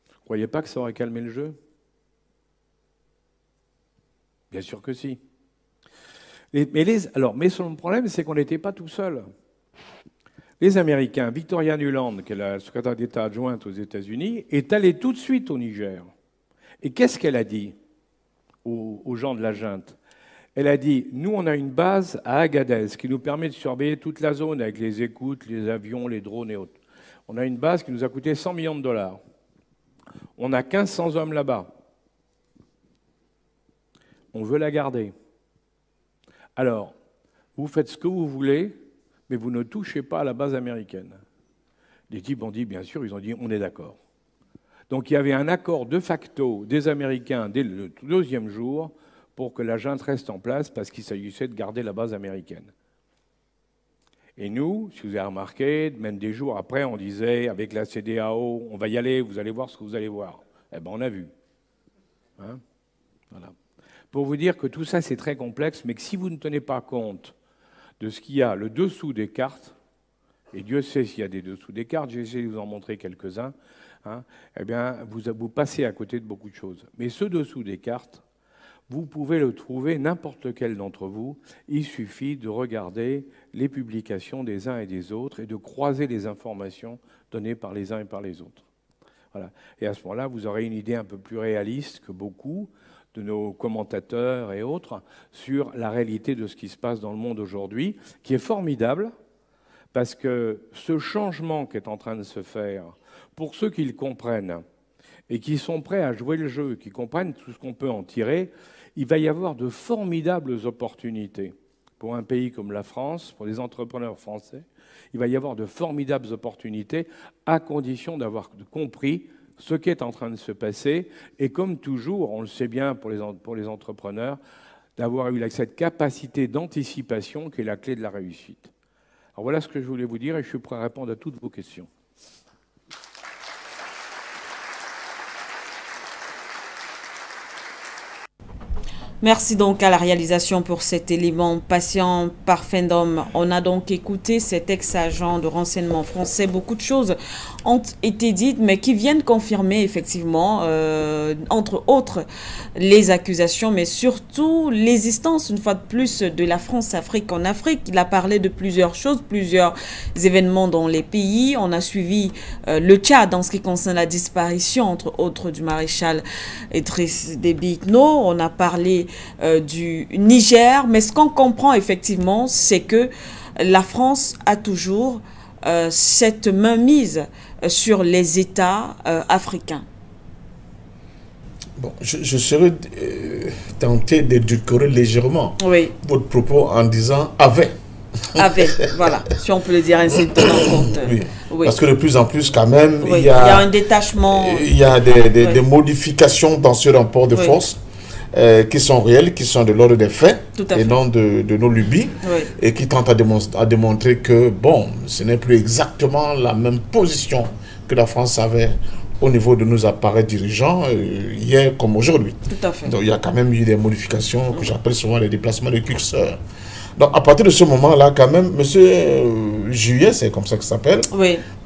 vous ne croyez pas que ça aurait calmé le jeu? Bien sûr que si. Mais son problème, c'est qu'on n'était pas tout seul. Les Américains, Victoria Nuland, qui est la secrétaire d'État adjointe aux États-Unis, est allée tout de suite au Niger. Et qu'est-ce qu'elle a dit aux gens de la junte? Elle a dit, nous, on a une base à Agadez qui nous permet de surveiller toute la zone avec les écoutes, les avions, les drones et autres. On a une base qui nous a coûté 100 millions de dollars. On a 1500 hommes là-bas. On veut la garder. Alors, vous faites ce que vous voulez, mais vous ne touchez pas à la base américaine. Les types ont dit, bien sûr, ils ont dit, on est d'accord. Donc il y avait un accord de facto des Américains dès le deuxième jour pour que la junte reste en place parce qu'il s'agissait de garder la base américaine. Et nous, si vous avez remarqué, même des jours après, on disait, avec la CEDEAO, on va y aller, vous allez voir ce que vous allez voir. Eh bien, on a vu. Hein? Voilà. Pour vous dire que tout ça, c'est très complexe, mais que si vous ne tenez pas compte de ce qu'il y a le dessous des cartes, et Dieu sait s'il y a des dessous des cartes, j'ai essayé de vous en montrer quelques-uns, hein, eh bien, vous passez à côté de beaucoup de choses. Mais ce dessous des cartes, vous pouvez le trouver, n'importe lequel d'entre vous, il suffit de regarder les publications des uns et des autres et de croiser les informations données par les uns et par les autres. Voilà. Et à ce moment-là, vous aurez une idée un peu plus réaliste que beaucoup de nos commentateurs et autres sur la réalité de ce qui se passe dans le monde aujourd'hui, qui est formidable, parce que ce changement qui est en train de se faire, pour ceux qui le comprennent et qui sont prêts à jouer le jeu, qui comprennent tout ce qu'on peut en tirer, il va y avoir de formidables opportunités. Pour un pays comme la France, pour les entrepreneurs français, il va y avoir de formidables opportunités à condition d'avoir compris ce qui est en train de se passer. Et comme toujours, on le sait bien pour les entrepreneurs, d'avoir eu cette capacité d'anticipation qui est la clé de la réussite. Alors voilà ce que je voulais vous dire et je suis prêt à répondre à toutes vos questions. Merci donc à la réalisation pour cet élément patient, parfait d'homme. On a donc écouté cet ex-agent de renseignement français. Beaucoup de choses ont été dites, mais qui viennent confirmer effectivement, entre autres, les accusations, mais surtout l'existence, une fois de plus, de la France-Afrique en Afrique. Il a parlé de plusieurs choses, plusieurs événements dans les pays. On a suivi le Tchad en ce qui concerne la disparition, entre autres, du maréchal Idriss Déby Itno. On a parlé du Niger, mais ce qu'on comprend effectivement, c'est que la France a toujours cette mainmise sur les États africains. Bon, je serais tenté d'édulcorer légèrement votre propos en disant « avait ». Avait, voilà, si on peut le dire ainsi, tenant compte. Oui. Parce que de plus en plus, quand même, il y a un détachement. Il y a des modifications dans ce rapport de force. Qui sont réels, qui sont de l'ordre des faits et non de nos lubies, et qui tentent à démontrer que, bon, ce n'est plus exactement la même position que la France avait au niveau de nos appareils dirigeants hier comme aujourd'hui. Tout à fait. Donc il y a quand même eu des modifications que j'appelle souvent les déplacements de curseurs. Donc à partir de ce moment-là, quand même, M. Juillet, c'est comme ça que ça s'appelle,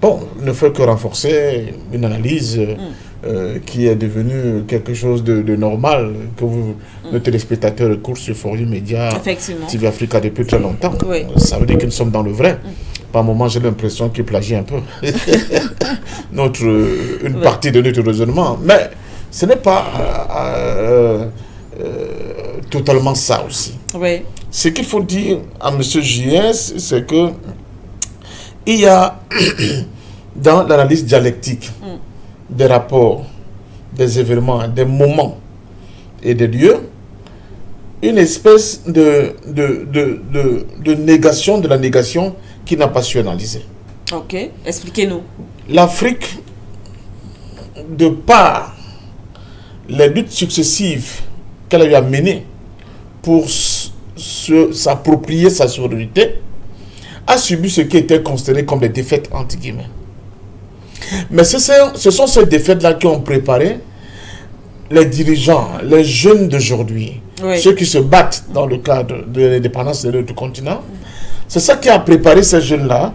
bon, ne fait que renforcer une analyse qui est devenue quelque chose de normal, que le téléspectateur écoute sur Forum Média, TV Africa depuis très longtemps. Ça veut dire que nous sommes dans le vrai. Par moment, j'ai l'impression qu'il plagie un peu une partie de notre raisonnement. Mais ce n'est pas totalement ça aussi. Ce qu'il faut dire à M. Juillet, c'est que il y a dans l'analyse dialectique des rapports, des événements, des moments et des lieux, une espèce de négation de la négation qui n'a pas su analyser. Ok, expliquez-nous. L'Afrique, de par les luttes successives qu'elle a eu à mener pour s'approprier sa souveraineté, a subi ce qui était considéré comme des défaites entre guillemets. Mais ce sont ces défaites-là qui ont préparé les dirigeants, les jeunes d'aujourd'hui, ceux qui se battent dans le cadre de l'indépendance de notre continent. C'est ça qui a préparé ces jeunes-là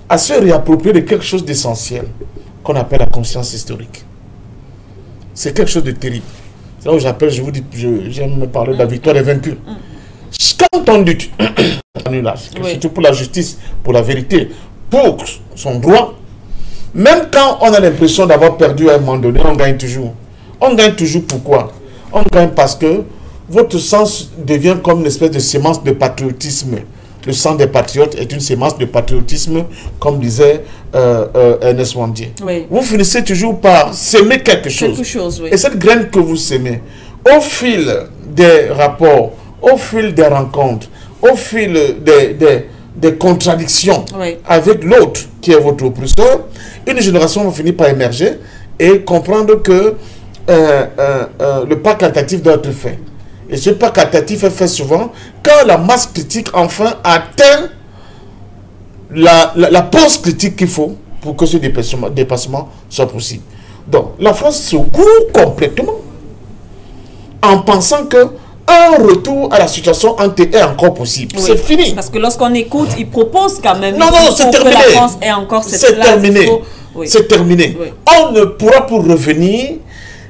à se réapproprier de quelque chose d'essentiel qu'on appelle la conscience historique. C'est quelque chose de terrible. C'est là où j'appelle, je vous dis, j'aime parler de la victoire des vaincus. Quand on lutte, surtout pour la justice, pour la vérité, pour son droit, même quand on a l'impression d'avoir perdu à un moment donné, on gagne toujours. On gagne toujours pourquoi? On gagne parce que votre sens devient comme une espèce de sémence de patriotisme. Le sang des patriotes est une sémence de patriotisme, comme disait Ernest Wandier. Oui. Vous finissez toujours par s'aimer quelque chose. Oui. Et cette graine que vous s'aimez, au fil des rapports, au fil des rencontres, au fil des contradictions avec l'autre qui est votre oppresseur, une génération va finir par émerger et comprendre que le pas qualitatif doit être fait. Et ce pas qualitatif est fait souvent quand la masse critique enfin atteint la pause critique qu'il faut pour que ce dépassement soit possible. Donc la France se court complètement en pensant que un retour à la situation ante est encore possible. Oui. C'est fini. Parce que lorsqu'on écoute, ils proposent quand même. Non, c'est terminé. Que la France ait encore cette c'est terminé. Oui. C'est terminé. Oui. On ne pourra plus revenir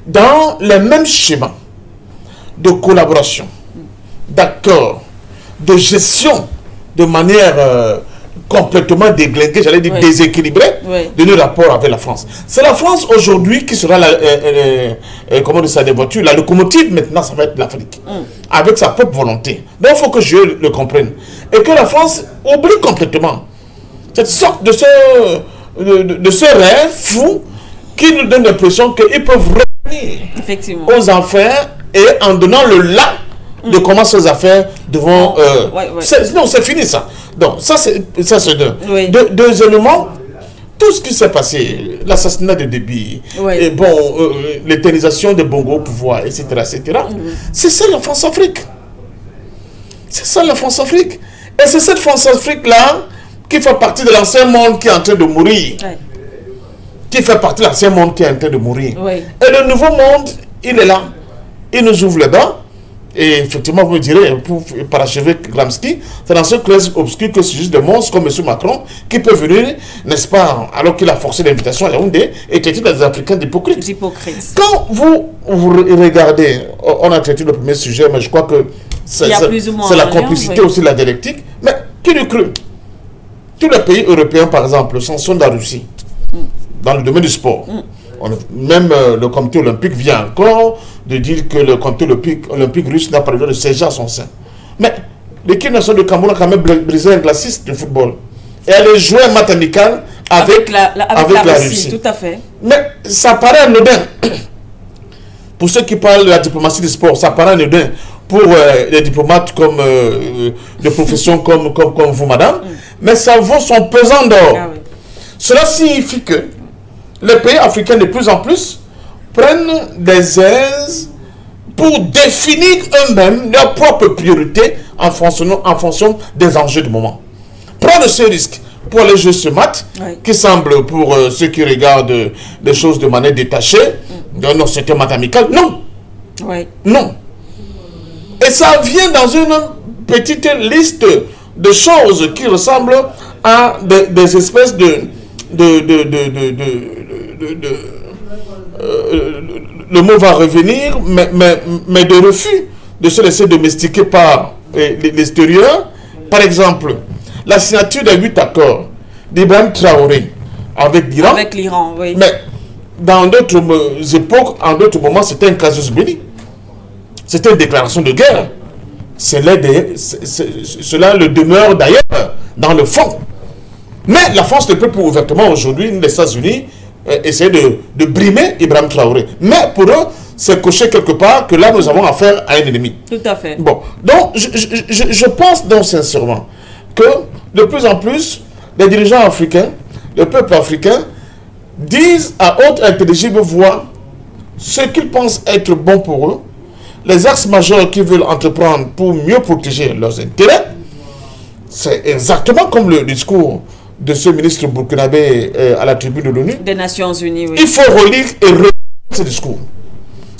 dans les mêmes schémas de collaboration, d'accord, de gestion de manière complètement déglinguée, j'allais dire déséquilibrée, de nos rapports avec la France. C'est la France aujourd'hui qui sera comment dire ça, des voitures, la locomotive maintenant, ça va être l'Afrique, avec sa propre volonté. Donc il faut que je le comprenne. Et que la France oublie complètement cette sorte de ce rêve fou qui nous donne l'impression qu'ils peuvent revenir aux affaires et en donnant le là de comment ces affaires devront... Non, c'est fini ça. Donc, ça c'est deux. Oui. Deuxièmement, tout ce qui s'est passé, l'assassinat de Déby, et bon, l'éternisation de Bongo au pouvoir, etc., c'est ça la France-Afrique. C'est ça la France-Afrique. Et c'est cette France-Afrique-là qui fait partie de l'ancien monde qui est en train de mourir. Qui fait partie de l'ancien monde qui est en train de mourir. Et le nouveau monde, il est là. Il nous ouvre les bras. Et effectivement, vous me direz, pour parachever Gramsci, c'est dans ce classe obscur que c'est juste des monstres comme M. Macron qui peut venir, n'est-ce pas, alors qu'il a forcé l'invitation à Yaoundé et qui est des Africains d'hypocrites. Quand vous regardez, on a traité le premier sujet, mais je crois que c'est la complicité aussi de la dialectique. Mais qui le crut? Tous les pays européens, par exemple, sanctionnent la Russie dans le domaine du sport. Même le comité olympique vient encore de dire que le comité olympique russe n'a pas le droit de siéger à son sein. Mais l'équipe nationale de Cameroun a quand même brisé un glaciste de football. Et elle a joué un match amical avec la Russie. Tout à fait. Mais ça paraît anodin. Pour ceux qui parlent de la diplomatie du sport, ça paraît anodin. Pour les diplomates comme de profession comme vous, madame. Mais ça vaut son pesant d'or. Cela signifie que les pays africains de plus en plus prennent des aises pour définir eux-mêmes leurs propres priorités en fonction des enjeux du moment. Prendre ce risque pour aller jouer ce match, qui semble pour ceux qui regardent des choses de manière détachée, non, c'est un match amical, non. Non. Et ça vient dans une petite liste de choses qui ressemblent à des espèces le mot va revenir, mais de refus de se laisser domestiquer par l'extérieur. Par exemple, la signature des 8 accords d'Ibrahim Traoré avec l'Iran. Avec l'Iran, oui. Mais dans d'autres époques, en d'autres moments, c'était un casus belli. C'était une déclaration de guerre. Cela le demeure d'ailleurs dans le fond. Mais la France ne peut plus ouvertement aujourd'hui, les États-Unis, essayer de brimer Ibrahim Traoré. Mais pour eux, c'est coché quelque part que là, nous avons affaire à un ennemi. Tout à fait. Bon, donc, je pense donc sincèrement que de plus en plus, les dirigeants africains, le peuple africain, disent à haute intelligible voix ce qu'ils pensent être bon pour eux, les axes majeurs qu'ils veulent entreprendre pour mieux protéger leurs intérêts. C'est exactement comme le discours de ce ministre burkinabé à la tribune de l'ONU. Des Nations Unies, oui. Il faut relire et relire ce discours.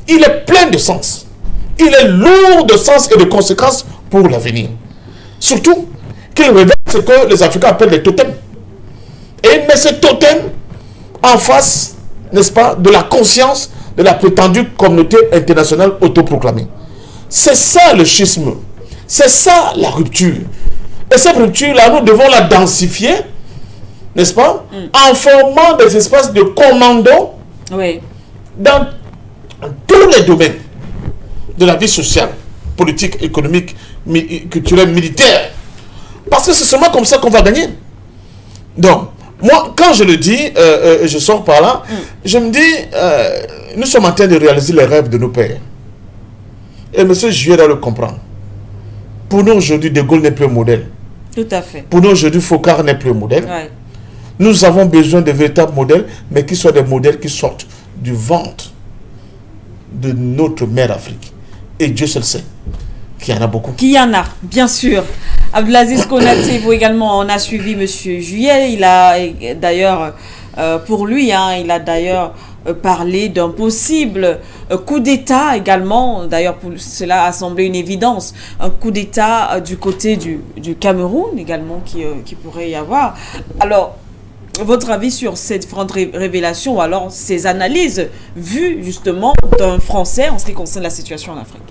Il est plein de sens. Il est lourd de sens et de conséquences pour l'avenir. Surtout qu'il révèle ce que les Africains appellent les totems. Et il met ces totems en face, n'est-ce pas, de la conscience de la prétendue communauté internationale autoproclamée. C'est ça le schisme. C'est ça la rupture. Et cette rupture-là, nous devons la densifier, n'est-ce pas, en formant des espaces de commando dans tous les domaines de la vie sociale, politique, économique, culturelle, militaire. Parce que c'est seulement comme ça qu'on va gagner. Donc, moi, quand je le dis, je sors par là, je me dis, nous sommes en train de réaliser les rêves de nos pères. Et M. Juillet doit le comprendre. Pour nous, aujourd'hui, De Gaulle n'est plus un modèle. Tout à fait. Pour nous, aujourd'hui, Focard n'est plus un modèle. Ouais. Nous avons besoin de véritables modèles, mais qui soient des modèles qui sortent du ventre de notre mère Afrique. Et Dieu seul sait qu'il y en a beaucoup. Qu'il y en a, bien sûr. Abdelaziz Konaté, vous également, on a suivi M. Juillet. Il a d'ailleurs, pour lui, il a d'ailleurs parlé d'un possible coup d'État également. D'ailleurs, cela a semblé une évidence. Un coup d'État du côté du Cameroun également qui pourrait y avoir. Alors, votre avis sur cette différentes révélations ou alors ces analyses vues justement d'un Français en ce qui concerne la situation en Afrique?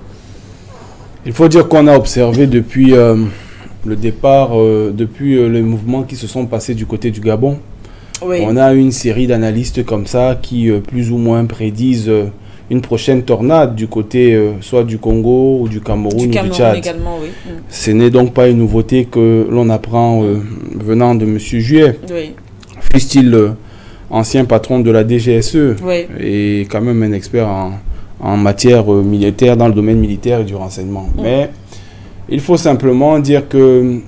Il faut dire qu'on a observé depuis le départ, depuis les mouvements qui se sont passés du côté du Gabon. Oui. On a une série d'analystes comme ça qui plus ou moins prédisent une prochaine tornade du côté soit du Congo ou du Cameroun ou du Tchad. Également, oui. Ce n'est donc pas une nouveauté que l'on apprend venant de M. Juillet. Oui. Fût-il ancien patron de la DGSE oui. Et quand même un expert en matière militaire, dans le domaine militaire et du renseignement. Mais il faut simplement dire que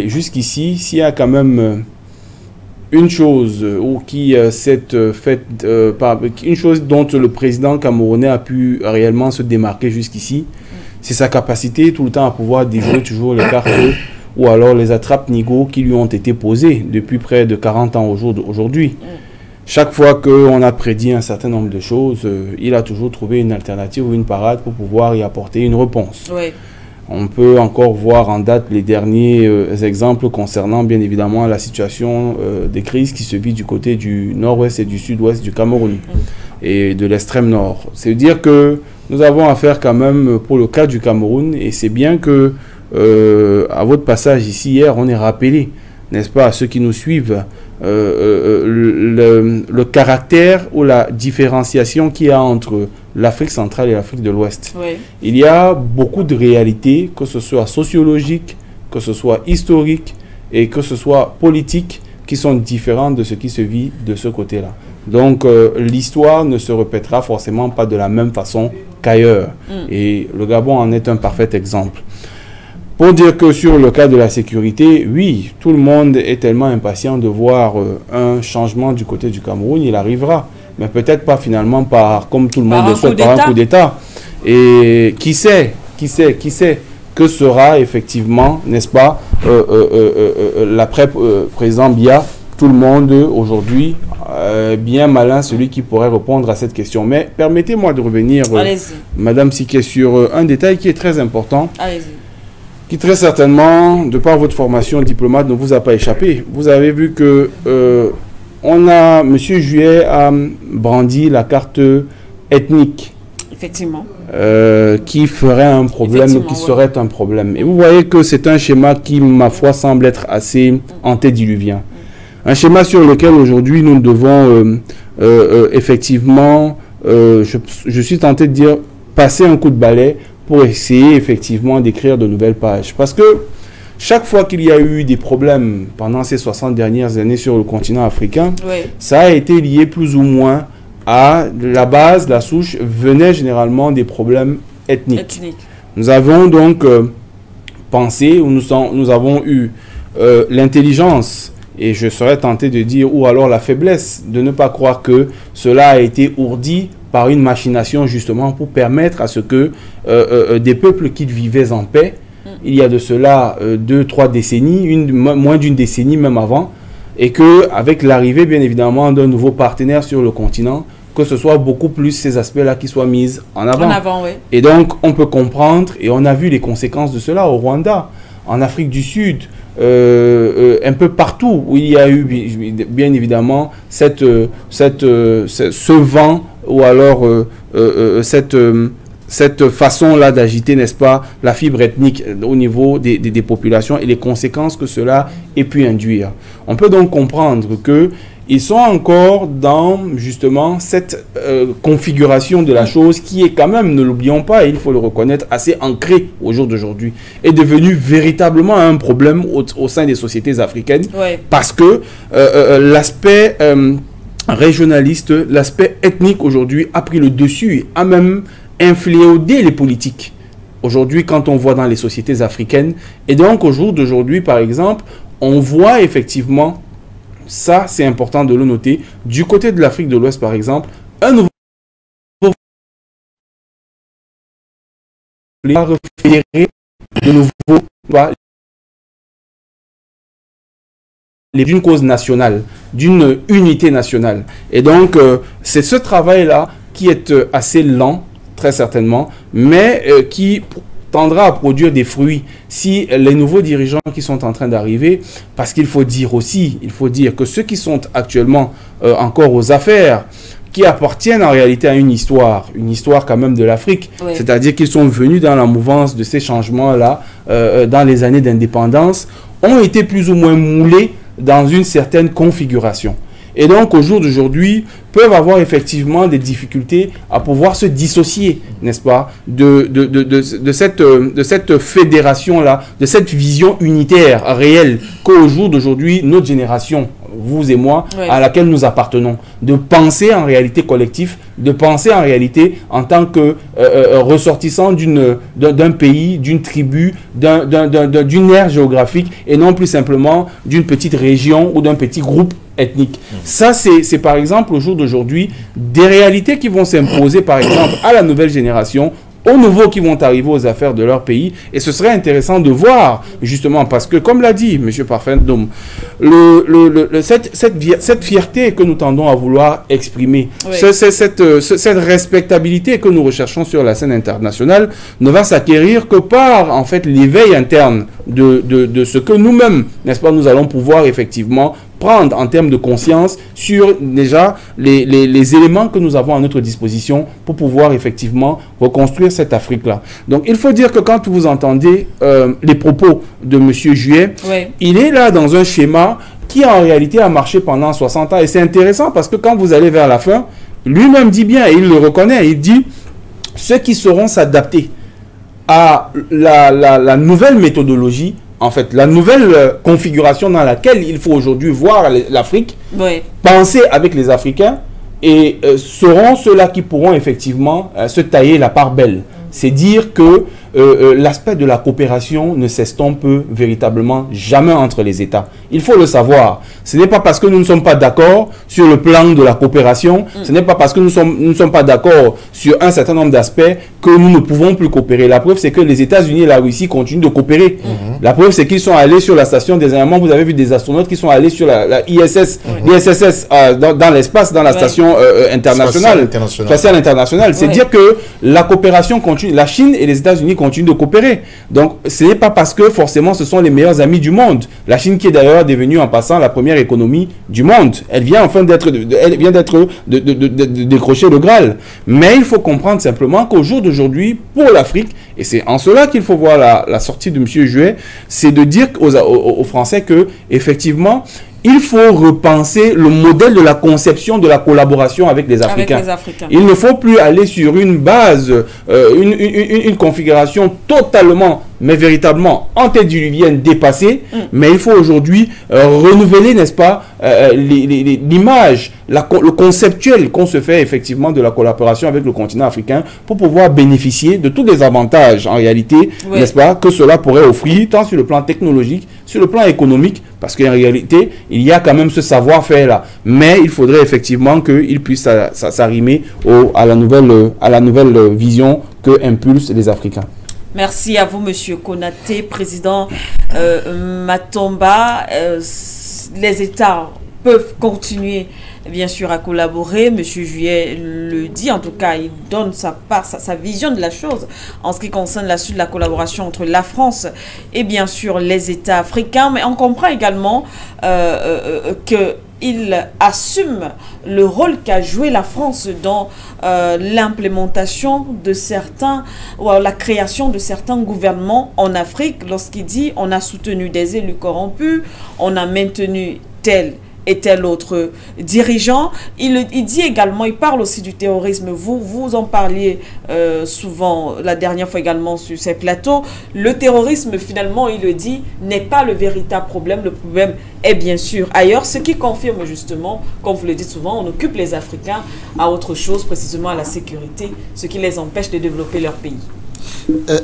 jusqu'ici, s'il y a quand même une chose une chose dont le président camerounais a pu réellement se démarquer jusqu'ici, c'est sa capacité tout le temps à pouvoir déjouer toujours les cartes ou alors les attrape-nigauds qui lui ont été posées depuis près de 40 ans aujourd'hui. Chaque fois qu'on a prédit un certain nombre de choses, il a toujours trouvé une alternative ou une parade pour pouvoir y apporter une réponse. Oui. On peut encore voir en date les derniers exemples concernant bien évidemment la situation des crises qui se vit du côté du nord-ouest et du sud-ouest du Cameroun et de l'extrême nord. C'est-à-dire que nous avons affaire quand même pour le cas du Cameroun, et c'est bien que à votre passage ici hier, on est rappelé, n'est-ce pas, à ceux qui nous suivent, le caractère ou la différenciation qu'il y a entre l'Afrique centrale et l'Afrique de l'Ouest. Oui. Il y a beaucoup de réalités, que ce soit sociologiques, que ce soit historiques et que ce soit politiques, qui sont différentes de ce qui se vit de ce côté-là. Donc, l'histoire ne se répétera forcément pas de la même façon qu'ailleurs. Et le Gabon en est un parfait exemple. Pour dire que sur le cas de la sécurité, oui, tout le monde est tellement impatient de voir un changement du côté du Cameroun, il arrivera. Mais peut-être pas finalement comme tout le monde le souhaite, par un coup d'État. Et qui sait que sera effectivement, n'est-ce pas, l'après-président Biya, tout le monde aujourd'hui, bien malin, celui qui pourrait répondre à cette question. Mais permettez-moi de revenir, Madame Siké, sur un détail qui est très important. Allez-y. Qui très certainement, de par votre formation diplomate, ne vous a pas échappé. Vous avez vu que M. Juillet a brandi la carte ethnique. Effectivement. Qui ferait un problème, qui serait un problème. Et vous voyez que c'est un schéma qui, ma foi, semble être assez antédiluvien. Un schéma sur lequel aujourd'hui nous devons effectivement, je suis tenté de dire, passer un coup de balai pour essayer effectivement d'écrire de nouvelles pages. Parce que chaque fois qu'il y a eu des problèmes pendant ces 60 dernières années sur le continent africain, oui. Ça a été lié plus ou moins à la base, la souche, venait généralement des problèmes ethniques. Nous avons donc pensé, ou nous avons eu l'intelligence, et je serais tenté de dire, ou alors la faiblesse, de ne pas croire que cela a été ourdi par une machination justement pour permettre à ce que des peuples qui vivaient en paix, il y a de cela 2-3 décennies, moins d'une décennie même avant, et qu'avec l'arrivée bien évidemment d'un nouveau partenaire sur le continent, que ce soit beaucoup plus ces aspects-là qui soient mis en avant. Oui. Et donc on peut comprendre, et on a vu les conséquences de cela au Rwanda, en Afrique du Sud, un peu partout où il y a eu bien évidemment ce vent ou alors cette façon-là d'agiter, n'est-ce pas, la fibre ethnique au niveau des populations et les conséquences que cela ait pu induire. On peut donc comprendre qu'ils sont encore dans, justement, cette configuration de la chose qui est quand même, ne l'oublions pas, et il faut le reconnaître, assez ancrée au jour d'aujourd'hui, est devenue véritablement un problème au sein des sociétés africaines, parce que l'aspect régionaliste, l'aspect ethnique aujourd'hui a pris le dessus, a même infléodé les politiques. Aujourd'hui, quand on voit dans les sociétés africaines, et donc au jour d'aujourd'hui, par exemple, on voit effectivement, ça c'est important de le noter, du côté de l'Afrique de l'Ouest, par exemple, un nouveau référé de nouveau d'une cause nationale, d'une unité nationale. Et donc, c'est ce travail-là qui est assez lent, très certainement, mais qui tendra à produire des fruits si les nouveaux dirigeants qui sont en train d'arriver, parce qu'il faut dire aussi, il faut dire que ceux qui sont actuellement encore aux affaires, qui appartiennent en réalité à une histoire quand même de l'Afrique, c'est-à-dire qu'ils sont venus dans la mouvance de ces changements-là, dans les années d'indépendance, ont été plus ou moins moulés dans une certaine configuration. Et donc, au jour d'aujourd'hui, peuvent avoir effectivement des difficultés à pouvoir se dissocier, n'est-ce pas, de cette fédération-là, de cette vision unitaire réelle qu'au jour d'aujourd'hui, notre génération, vous et moi, à laquelle nous appartenons, de penser en réalité collectif, de penser en réalité en tant que ressortissant d'un pays, d'une tribu, d'une aire géographique, et non plus simplement d'une petite région ou d'un petit groupe ethnique. Ça, c'est par exemple, au jour d'aujourd'hui, des réalités qui vont s'imposer, par exemple, à la nouvelle génération, aux nouveaux qui vont arriver aux affaires de leur pays. Et ce serait intéressant de voir, justement, parce que, comme l'a dit M. Parfendom, cette fierté que nous tendons à vouloir exprimer, cette respectabilité que nous recherchons sur la scène internationale, ne va s'acquérir que par, en fait, l'éveil interne de ce que nous-mêmes, n'est-ce pas, nous allons pouvoir effectivement prendre en termes de conscience sur déjà les éléments que nous avons à notre disposition pour pouvoir effectivement reconstruire cette Afrique-là. Donc il faut dire que quand vous entendez les propos de M. Juet, il est là dans un schéma qui en réalité a marché pendant 60 ans. Et c'est intéressant parce que quand vous allez vers la fin, lui-même dit bien, et il le reconnaît, il dit ceux qui sauront s'adapter à la nouvelle méthodologie, en fait, la nouvelle configuration dans laquelle il faut aujourd'hui voir l'Afrique, penser avec les Africains, et seront ceux-là qui pourront effectivement se tailler la part belle. C'est dire que l'aspect de la coopération ne s'estompe véritablement jamais entre les États. Il faut le savoir. Ce n'est pas parce que nous ne sommes pas d'accord sur le plan de la coopération, ce n'est pas parce que nous ne sommes pas d'accord sur un certain nombre d'aspects que nous ne pouvons plus coopérer. La preuve, c'est que les États-Unis et la Russie continuent de coopérer. La preuve, c'est qu'ils sont allés sur la station des Allemands. Vous avez vu des astronautes qui sont allés sur la ISS, dans l'espace, dans la station internationale, spatiale internationale. C'est dire que la coopération continue. La Chine et les États-Unis continuent de coopérer. Donc, ce n'est pas parce que forcément ce sont les meilleurs amis du monde. La Chine qui est d'ailleurs devenue en passant la première économie du monde. Elle vient enfin de décrocher le Graal. Mais il faut comprendre simplement qu'au jour d'aujourd'hui, pour l'Afrique, et c'est en cela qu'il faut voir la sortie de M. Juet, c'est de dire aux Français que, effectivement, il faut repenser le modèle de la conception de la collaboration avec les Africains. Il ne faut plus aller sur une base, une configuration totalement, mais véritablement antédiluvienne, dépassée, mais il faut aujourd'hui renouveler, n'est-ce pas, l'image, le conceptuel qu'on se fait effectivement de la collaboration avec le continent africain pour pouvoir bénéficier de tous les avantages, en réalité, n'est-ce pas, que cela pourrait offrir, tant sur le plan technologique, sur le plan économique, parce qu'en réalité, il y a quand même ce savoir-faire là. Mais il faudrait effectivement qu'il puisse s'arrimer à la nouvelle vision que impulsent les Africains. Merci à vous, Monsieur Konaté, président Matomba. Les États peuvent continuer, bien sûr, à collaborer. Monsieur Juet le dit, en tout cas, il donne sa vision de la chose en ce qui concerne la suite de la collaboration entre la France et bien sûr les États africains. Mais on comprend également que il assume le rôle qu'a joué la France dans l'implémentation de certains, ou la création de certains gouvernements en Afrique, lorsqu'il dit on a soutenu des élus corrompus, on a maintenu tel et tel autre dirigeant. Il dit également, il parle aussi du terrorisme. Vous en parliez souvent la dernière fois également sur ces plateaux. Le terrorisme, finalement, il le dit, n'est pas le véritable problème. Le problème est bien sûr ailleurs, ce qui confirme justement, comme vous le dites souvent, on occupe les Africains à autre chose, précisément à la sécurité, ce qui les empêche de développer leur pays.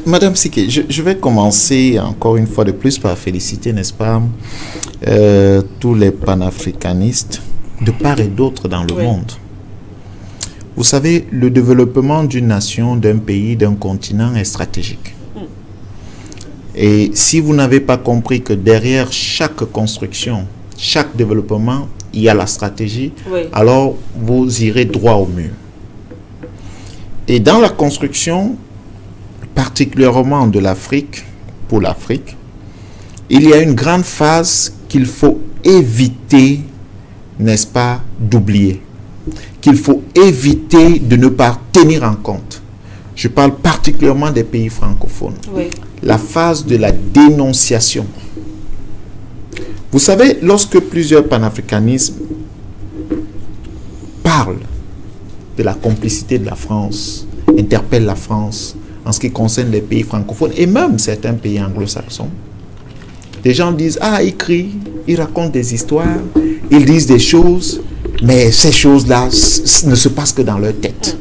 Madame Siké, je vais commencer encore une fois de plus par féliciter, n'est-ce pas, tous les panafricanistes de part et d'autre dans le monde. Vous savez, le développement d'une nation, d'un pays, d'un continent est stratégique. Et si vous n'avez pas compris que derrière chaque construction, chaque développement, il y a la stratégie, alors vous irez droit au mur. Et dans la construction, particulièrement de l'Afrique, pour l'Afrique, il y a une grande phase qu'il faut éviter, n'est-ce pas, d'oublier, qu'il faut éviter de ne pas tenir en compte. Je parle particulièrement des pays francophones. La phase de la dénonciation. Vous savez, lorsque plusieurs panafricanismes parlent de la complicité de la France, interpellent la France, en ce qui concerne les pays francophones et même certains pays anglo-saxons, les gens disent, ah, ils crient, ils racontent des histoires, ils disent des choses, mais ces choses-là ne se passent que dans leur tête.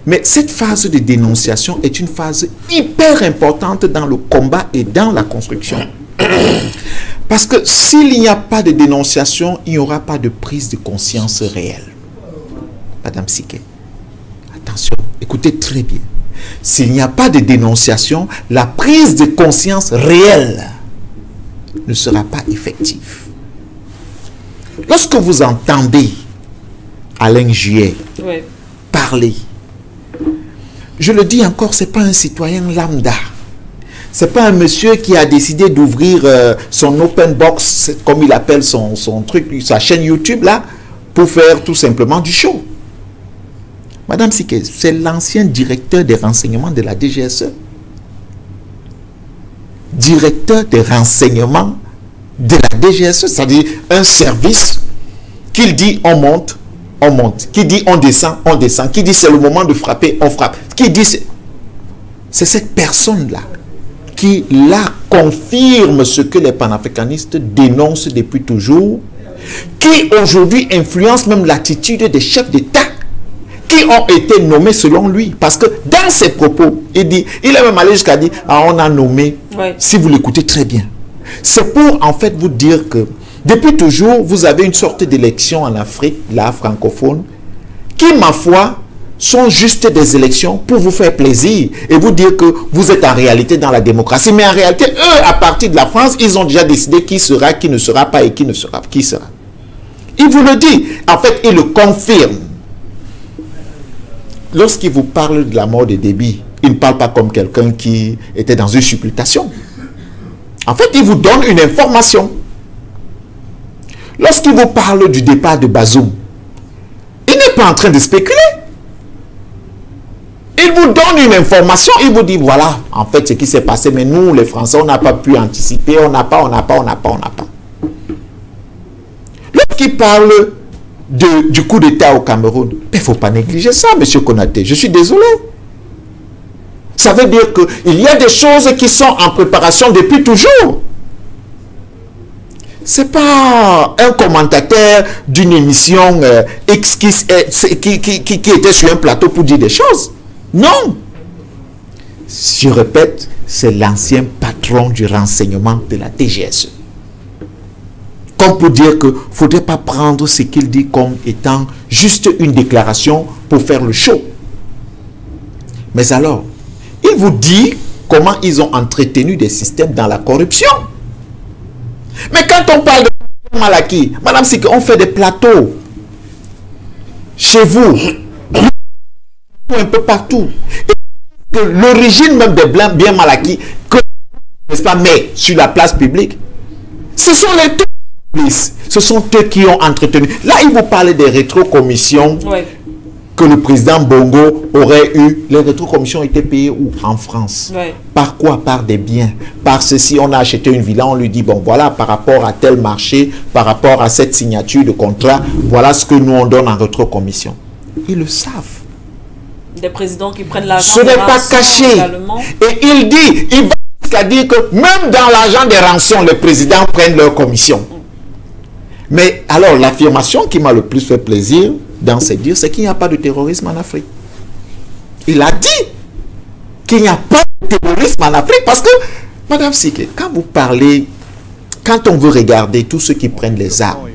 Mais cette phase de dénonciation est une phase hyper importante dans le combat et dans la construction. Parce que s'il n'y a pas de dénonciation, il n'y aura pas de prise de conscience réelle. Madame Siké, attention, écoutez très bien. S'il n'y a pas de dénonciation, la prise de conscience réelle ne sera pas effective. Lorsque vous entendez Alain Juet parler, je le dis encore, ce n'est pas un citoyen lambda. Ce n'est pas un monsieur qui a décidé d'ouvrir son open box, comme il appelle son truc, sa chaîne YouTube là, pour faire tout simplement du show. Madame Siké, c'est l'ancien directeur des renseignements de la DGSE. Directeur des renseignements de la DGSE, c'est-à-dire un service qu'il dit on monte, on monte. Qui dit on descend, on descend. Qui dit c'est le moment de frapper, on frappe. Qui dit c'est cette personne-là qui là confirme ce que les panafricanistes dénoncent depuis toujours, qui aujourd'hui influence même l'attitude des chefs d'État qui ont été nommés selon lui. Parce que dans ses propos, il dit, il est même allé jusqu'à dire, ah, on a nommé, si vous l'écoutez très bien. C'est pour en fait vous dire que depuis toujours, vous avez une sorte d'élection en Afrique, là, francophone, qui, ma foi, sont juste des élections pour vous faire plaisir et vous dire que vous êtes en réalité dans la démocratie. Mais en réalité, eux, à partir de la France, ils ont déjà décidé qui sera, qui ne sera pas et qui ne sera, qui sera. Il vous le dit. En fait, il le confirme. Lorsqu'il vous parle de la mort de Déby, il ne parle pas comme quelqu'un qui était dans une supputation. En fait, il vous donne une information. Lorsqu'il vous parle du départ de Bazoum, il n'est pas en train de spéculer. Il vous donne une information, il vous dit, voilà, en fait, ce qui s'est passé, mais nous, les Français, on n'a pas pu anticiper, on n'a pas. Lorsqu'il parle du coup d'État au Cameroun, il ne faut pas négliger ça, M. Konaté. Je suis désolé. Ça veut dire qu'il y a des choses qui sont en préparation depuis toujours. Ce n'est pas un commentateur d'une émission X qui était sur un plateau pour dire des choses. Non. Je répète, c'est l'ancien patron du renseignement de la DGSE. Comme pour dire qu'il ne faudrait pas prendre ce qu'il dit comme étant juste une déclaration pour faire le show. Mais alors, il vous dit comment ils ont entretenu des systèmes dans la corruption. Mais quand on parle de Malaki, madame, c'est qu'on fait des plateaux chez vous, un peu partout. Et l'origine même des blancs bien Malaki, n'est-ce pas, mais sur la place publique, ce sont les Ce sont eux qui ont entretenu. Là, ils vous parlent des rétrocommissions que le président Bongo aurait eu. Les rétrocommissions étaient payées où? En France. Par quoi? Par des biens. Par ceci, on a acheté une villa, on lui dit, bon, voilà, par rapport à tel marché, par rapport à cette signature de contrat, voilà ce que nous on donne en rétrocommission. Ils le savent. Des présidents qui prennent l'argent. Ce n'est pas caché. Également. Et il va jusqu'à dire que même dans l'argent des rançons, les présidents prennent leur commission. Mais alors, l'affirmation qui m'a le plus fait plaisir dans ces dires, c'est qu'il n'y a pas de terrorisme en Afrique. Il a dit qu'il n'y a pas de terrorisme en Afrique parce que, Madame Sike, quand vous parlez, quand on veut regarder tous ceux qui prennent les armes,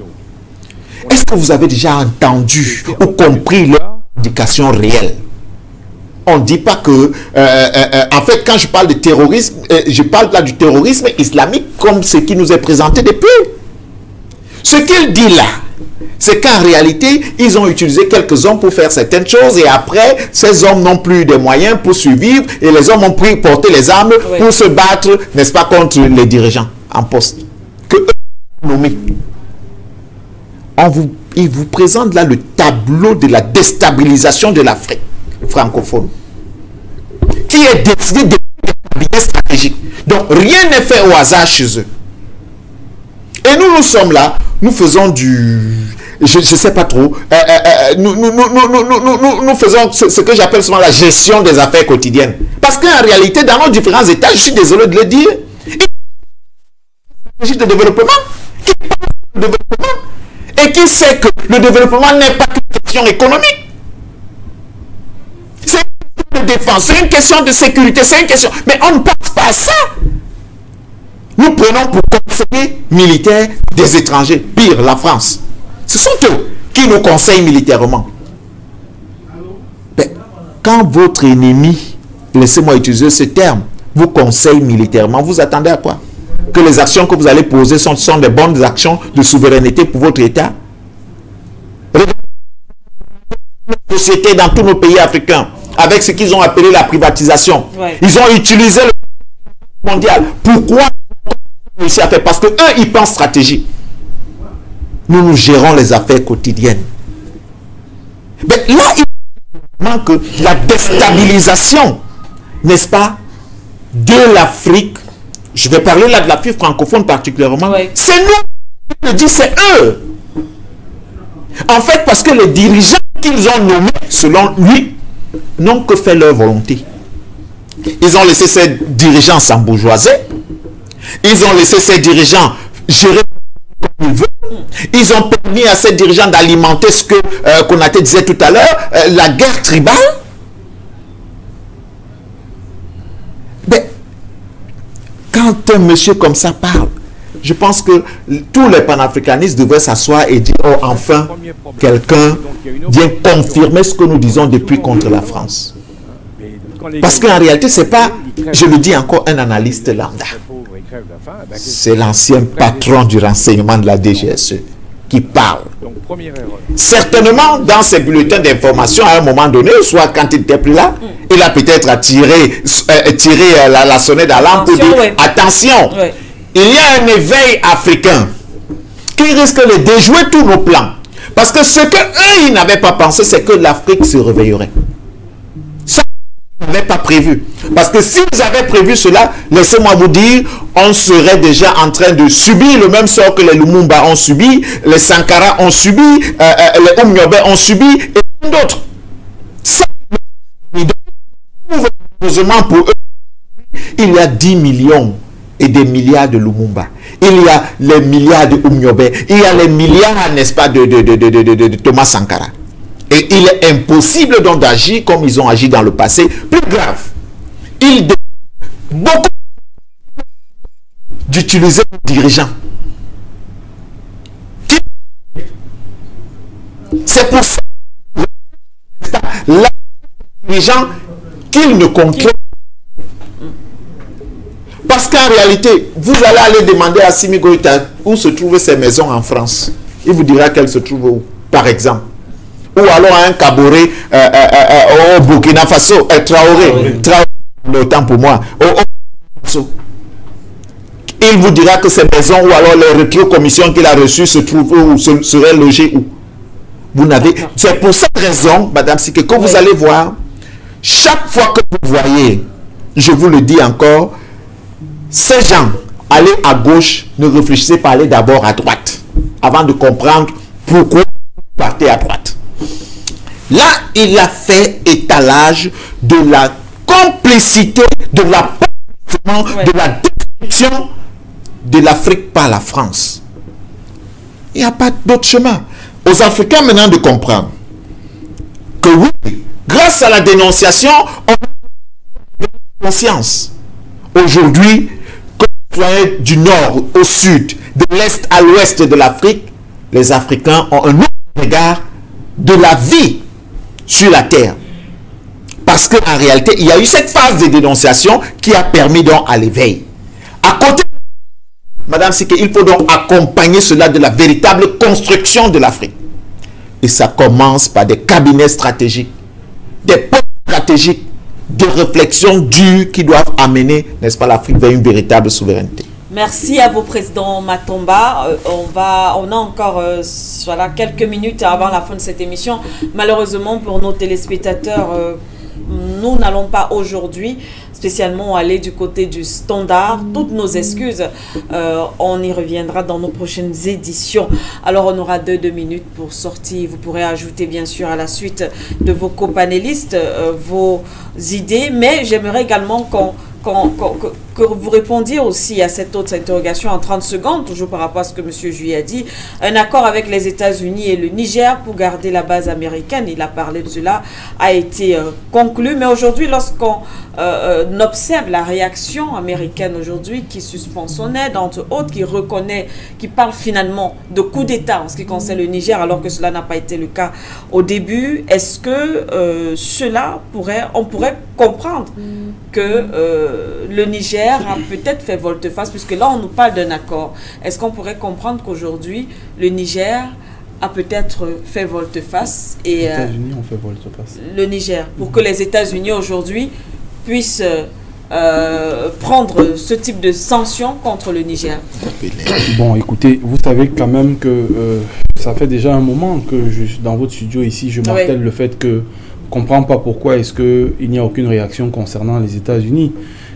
est-ce que vous avez déjà entendu ou compris leur indication réelle? On ne dit pas que, en fait, quand je parle de terrorisme, je parle là du terrorisme islamique comme ce qui nous est présenté depuis. Ce qu'il dit là, c'est qu'en réalité, ils ont utilisé quelques hommes pour faire certaines choses et après, ces hommes n'ont plus de moyens pour survivre et les hommes ont pris porter les armes pour se battre, n'est-ce pas, contre les dirigeants en poste. Que eux ont nommé. Il vous présente là le tableau de la déstabilisation de l'Afrique francophone qui est décidé de cabinet stratégique. Donc rien n'est fait au hasard chez eux. Et nous sommes là, nous faisons du... Je ne sais pas trop. Nous faisons ce que j'appelle souvent la gestion des affaires quotidiennes. Parce qu'en réalité, dans nos différents États, je suis désolé de le dire, il y a de développement, et qui sait que le développement n'est pas qu'une question économique. C'est une question de défense, c'est une question de sécurité, c'est une question... Mais on ne pense pas à ça. Nous prenons pour conseiller militaire des étrangers, pire, la France. Ce sont eux qui nous conseillent militairement. Mais quand votre ennemi, laissez-moi utiliser ce terme, vous conseille militairement, vous attendez à quoi? Que les actions que vous allez poser sont des bonnes actions de souveraineté pour votre État? Regardez les sociétés dans tous nos pays africains, avec ce qu'ils ont appelé la privatisation. Ils ont utilisé le mondial. Pourquoi? Parce que eux, ils pensent stratégie. Nous gérons les affaires quotidiennes. Mais là, il manque la déstabilisation, n'est-ce pas, de l'Afrique. Je vais parler là de l'Afrique francophone particulièrement. C'est nous qui le disent, c'est eux. En fait, parce que les dirigeants qu'ils ont nommés, selon lui, n'ont que fait leur volonté. Ils ont laissé ces dirigeants s'embourgeoiser. Ils ont laissé ces dirigeants gérer comme ils veulent. Ils ont permis à ces dirigeants d'alimenter ce que Konaté disait tout à l'heure, la guerre tribale. Mais quand un monsieur comme ça parle, je pense que tous les panafricanistes devraient s'asseoir et dire, oh, enfin, quelqu'un vient confirmer ce que nous disons depuis contre la France. Parce qu'en réalité, ce n'est pas, je le dis encore, un analyste lambda. C'est l'ancien patron du renseignement de la DGSE qui parle. Certainement, dans ses bulletins d'information, à un moment donné, soit quand il n'était plus là, il a peut-être tiré la sonnette d'alarme pour dire, attention, il y a un éveil africain qui risque de déjouer tous nos plans. Parce que ce qu'eux, ils n'avaient pas pensé, c'est que l'Afrique se réveillerait. Ça, ils n'avaient pas prévu. Parce que s'ils avaient prévu cela, laissez-moi vous dire, on serait déjà en train de subir le même sort que les Lumumba ont subi, les Sankara ont subi, les Umnyobe ont subi, et d'autres. Ça, heureusement pour eux, il y a 10 millions et des milliards de Lumumba. Il y a les milliards de Umnyobe. Il y a les milliards, n'est-ce pas, de Thomas Sankara. Et il est impossible donc d'agir comme ils ont agi dans le passé. Plus grave, ils beaucoup d'utiliser les dirigeants. C'est pour ça les dirigeants qu'ils ne contrôlent. Parce qu'en réalité, vous allez aller demander à Simi Goïta où se trouvent ses maisons en France. Il vous dira qu'elles se trouvent où, par exemple. Ou alors à un Kaboré au Burkina Faso, Traoré, autant pour moi. il vous dira que ces maisons ou alors les rétrocommissions qu'il a reçues se trouvent où, seraient logées où. Vous n'avez. C'est pour cette raison, Madame Siké, que vous allez voir, chaque fois que vous voyez, je vous le dis encore, ces gens, allez à gauche, ne réfléchissez pas, allez d'abord à droite, avant de comprendre pourquoi vous partez à droite. Là, il a fait étalage de la complicité, de la destruction de l'Afrique par la France. Il n'y a pas d'autre chemin. Aux Africains maintenant de comprendre que oui, grâce à la dénonciation, on a conscience. Aujourd'hui, que vous soyez du nord au sud, de l'est à l'ouest de l'Afrique, les Africains ont un autre regard de la vie sur la terre. Parce qu'en réalité, il y a eu cette phase de dénonciation qui a permis donc à l'éveil. À côté, Madame Siké, il faut donc accompagner cela de la véritable construction de l'Afrique. Et ça commence par des cabinets stratégiques, des postes stratégiques, des réflexions dures qui doivent amener, n'est-ce pas, l'Afrique vers une véritable souveraineté. Merci à vous, Président Matomba. On a encore voilà, quelques minutes avant la fin de cette émission. Malheureusement, pour nos téléspectateurs, nous n'allons pas aujourd'hui spécialement aller du côté du standard. Toutes nos excuses, on y reviendra dans nos prochaines éditions. Alors on aura deux minutes pour sortir. Vous pourrez ajouter bien sûr à la suite de vos copanélistes vos idées, mais j'aimerais également que vous répondiez aussi à cette autre interrogation en 30 secondes, toujours par rapport à ce que M. Juillet a dit. Un accord avec les États-Unis et le Niger pour garder la base américaine, il a parlé de cela, a été conclu. Mais aujourd'hui, lorsqu'on observe la réaction américaine aujourd'hui, qui suspend son aide, entre autres, qui reconnaît, qui parle finalement de coup d'État en ce qui concerne le Niger, alors que cela n'a pas été le cas au début, est-ce que on pourrait comprendre que le Niger a peut-être fait volte-face, puisque là on nous parle d'un accord. Est-ce qu'on pourrait comprendre qu'aujourd'hui le Niger a peut-être fait volte-face et les États-Unis ont fait volte-face. Le Niger, pour que les États-Unis aujourd'hui puissent prendre ce type de sanctions contre le Niger? Bon, écoutez, vous savez quand même que ça fait déjà un moment que dans votre studio ici, je martèle le fait que je ne comprends pas pourquoi est-ce qu'il n'y a aucune réaction concernant les États-Unis.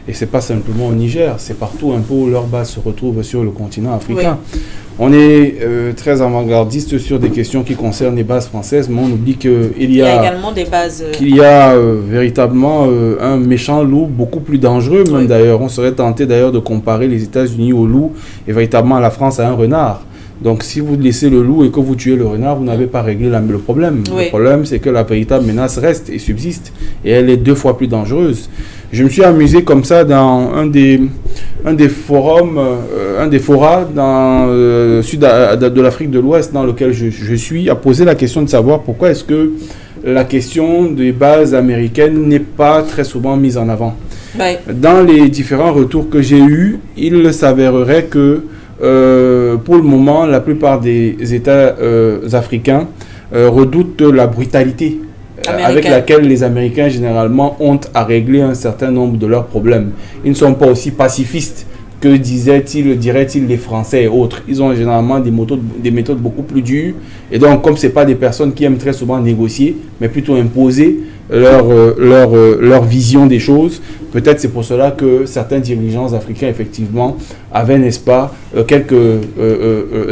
Et ce n'est pas simplement au Niger, c'est partout un peu où leur base se retrouve sur le continent africain. Oui. On est très avant-gardiste sur des questions qui concernent les bases françaises, mais on oublie qu'il y a également des bases... qu'il y a véritablement un méchant loup beaucoup plus dangereux, même d'ailleurs. On serait tenté d'ailleurs de comparer les États-Unis au loup et véritablement la France à un renard. Donc, si vous laissez le loup et que vous tuez le renard, vous n'avez pas réglé le problème. Oui. Le problème, c'est que la véritable menace reste et subsiste. Et elle est 2 fois plus dangereuse. Je me suis amusé comme ça dans un des forums, un des forats dans le sud de l'Afrique de l'Ouest dans lequel je suis, à poser la question de savoir pourquoi est-ce que la question des bases américaines n'est pas très souvent mise en avant. Oui. Dans les différents retours que j'ai eus, il s'avérerait que pour le moment, la plupart des États africains redoutent la brutalité avec laquelle les Américains généralement ont à régler un certain nombre de leurs problèmes. Ils ne sont pas aussi pacifistes que diraient-ils les Français et autres. Ils ont généralement des méthodes beaucoup plus dures. Et donc, comme ce n'est pas des personnes qui aiment très souvent négocier, mais plutôt imposer leur vision des choses, peut-être c'est pour cela que certains dirigeants africains, effectivement, avaient, n'est-ce pas, quelques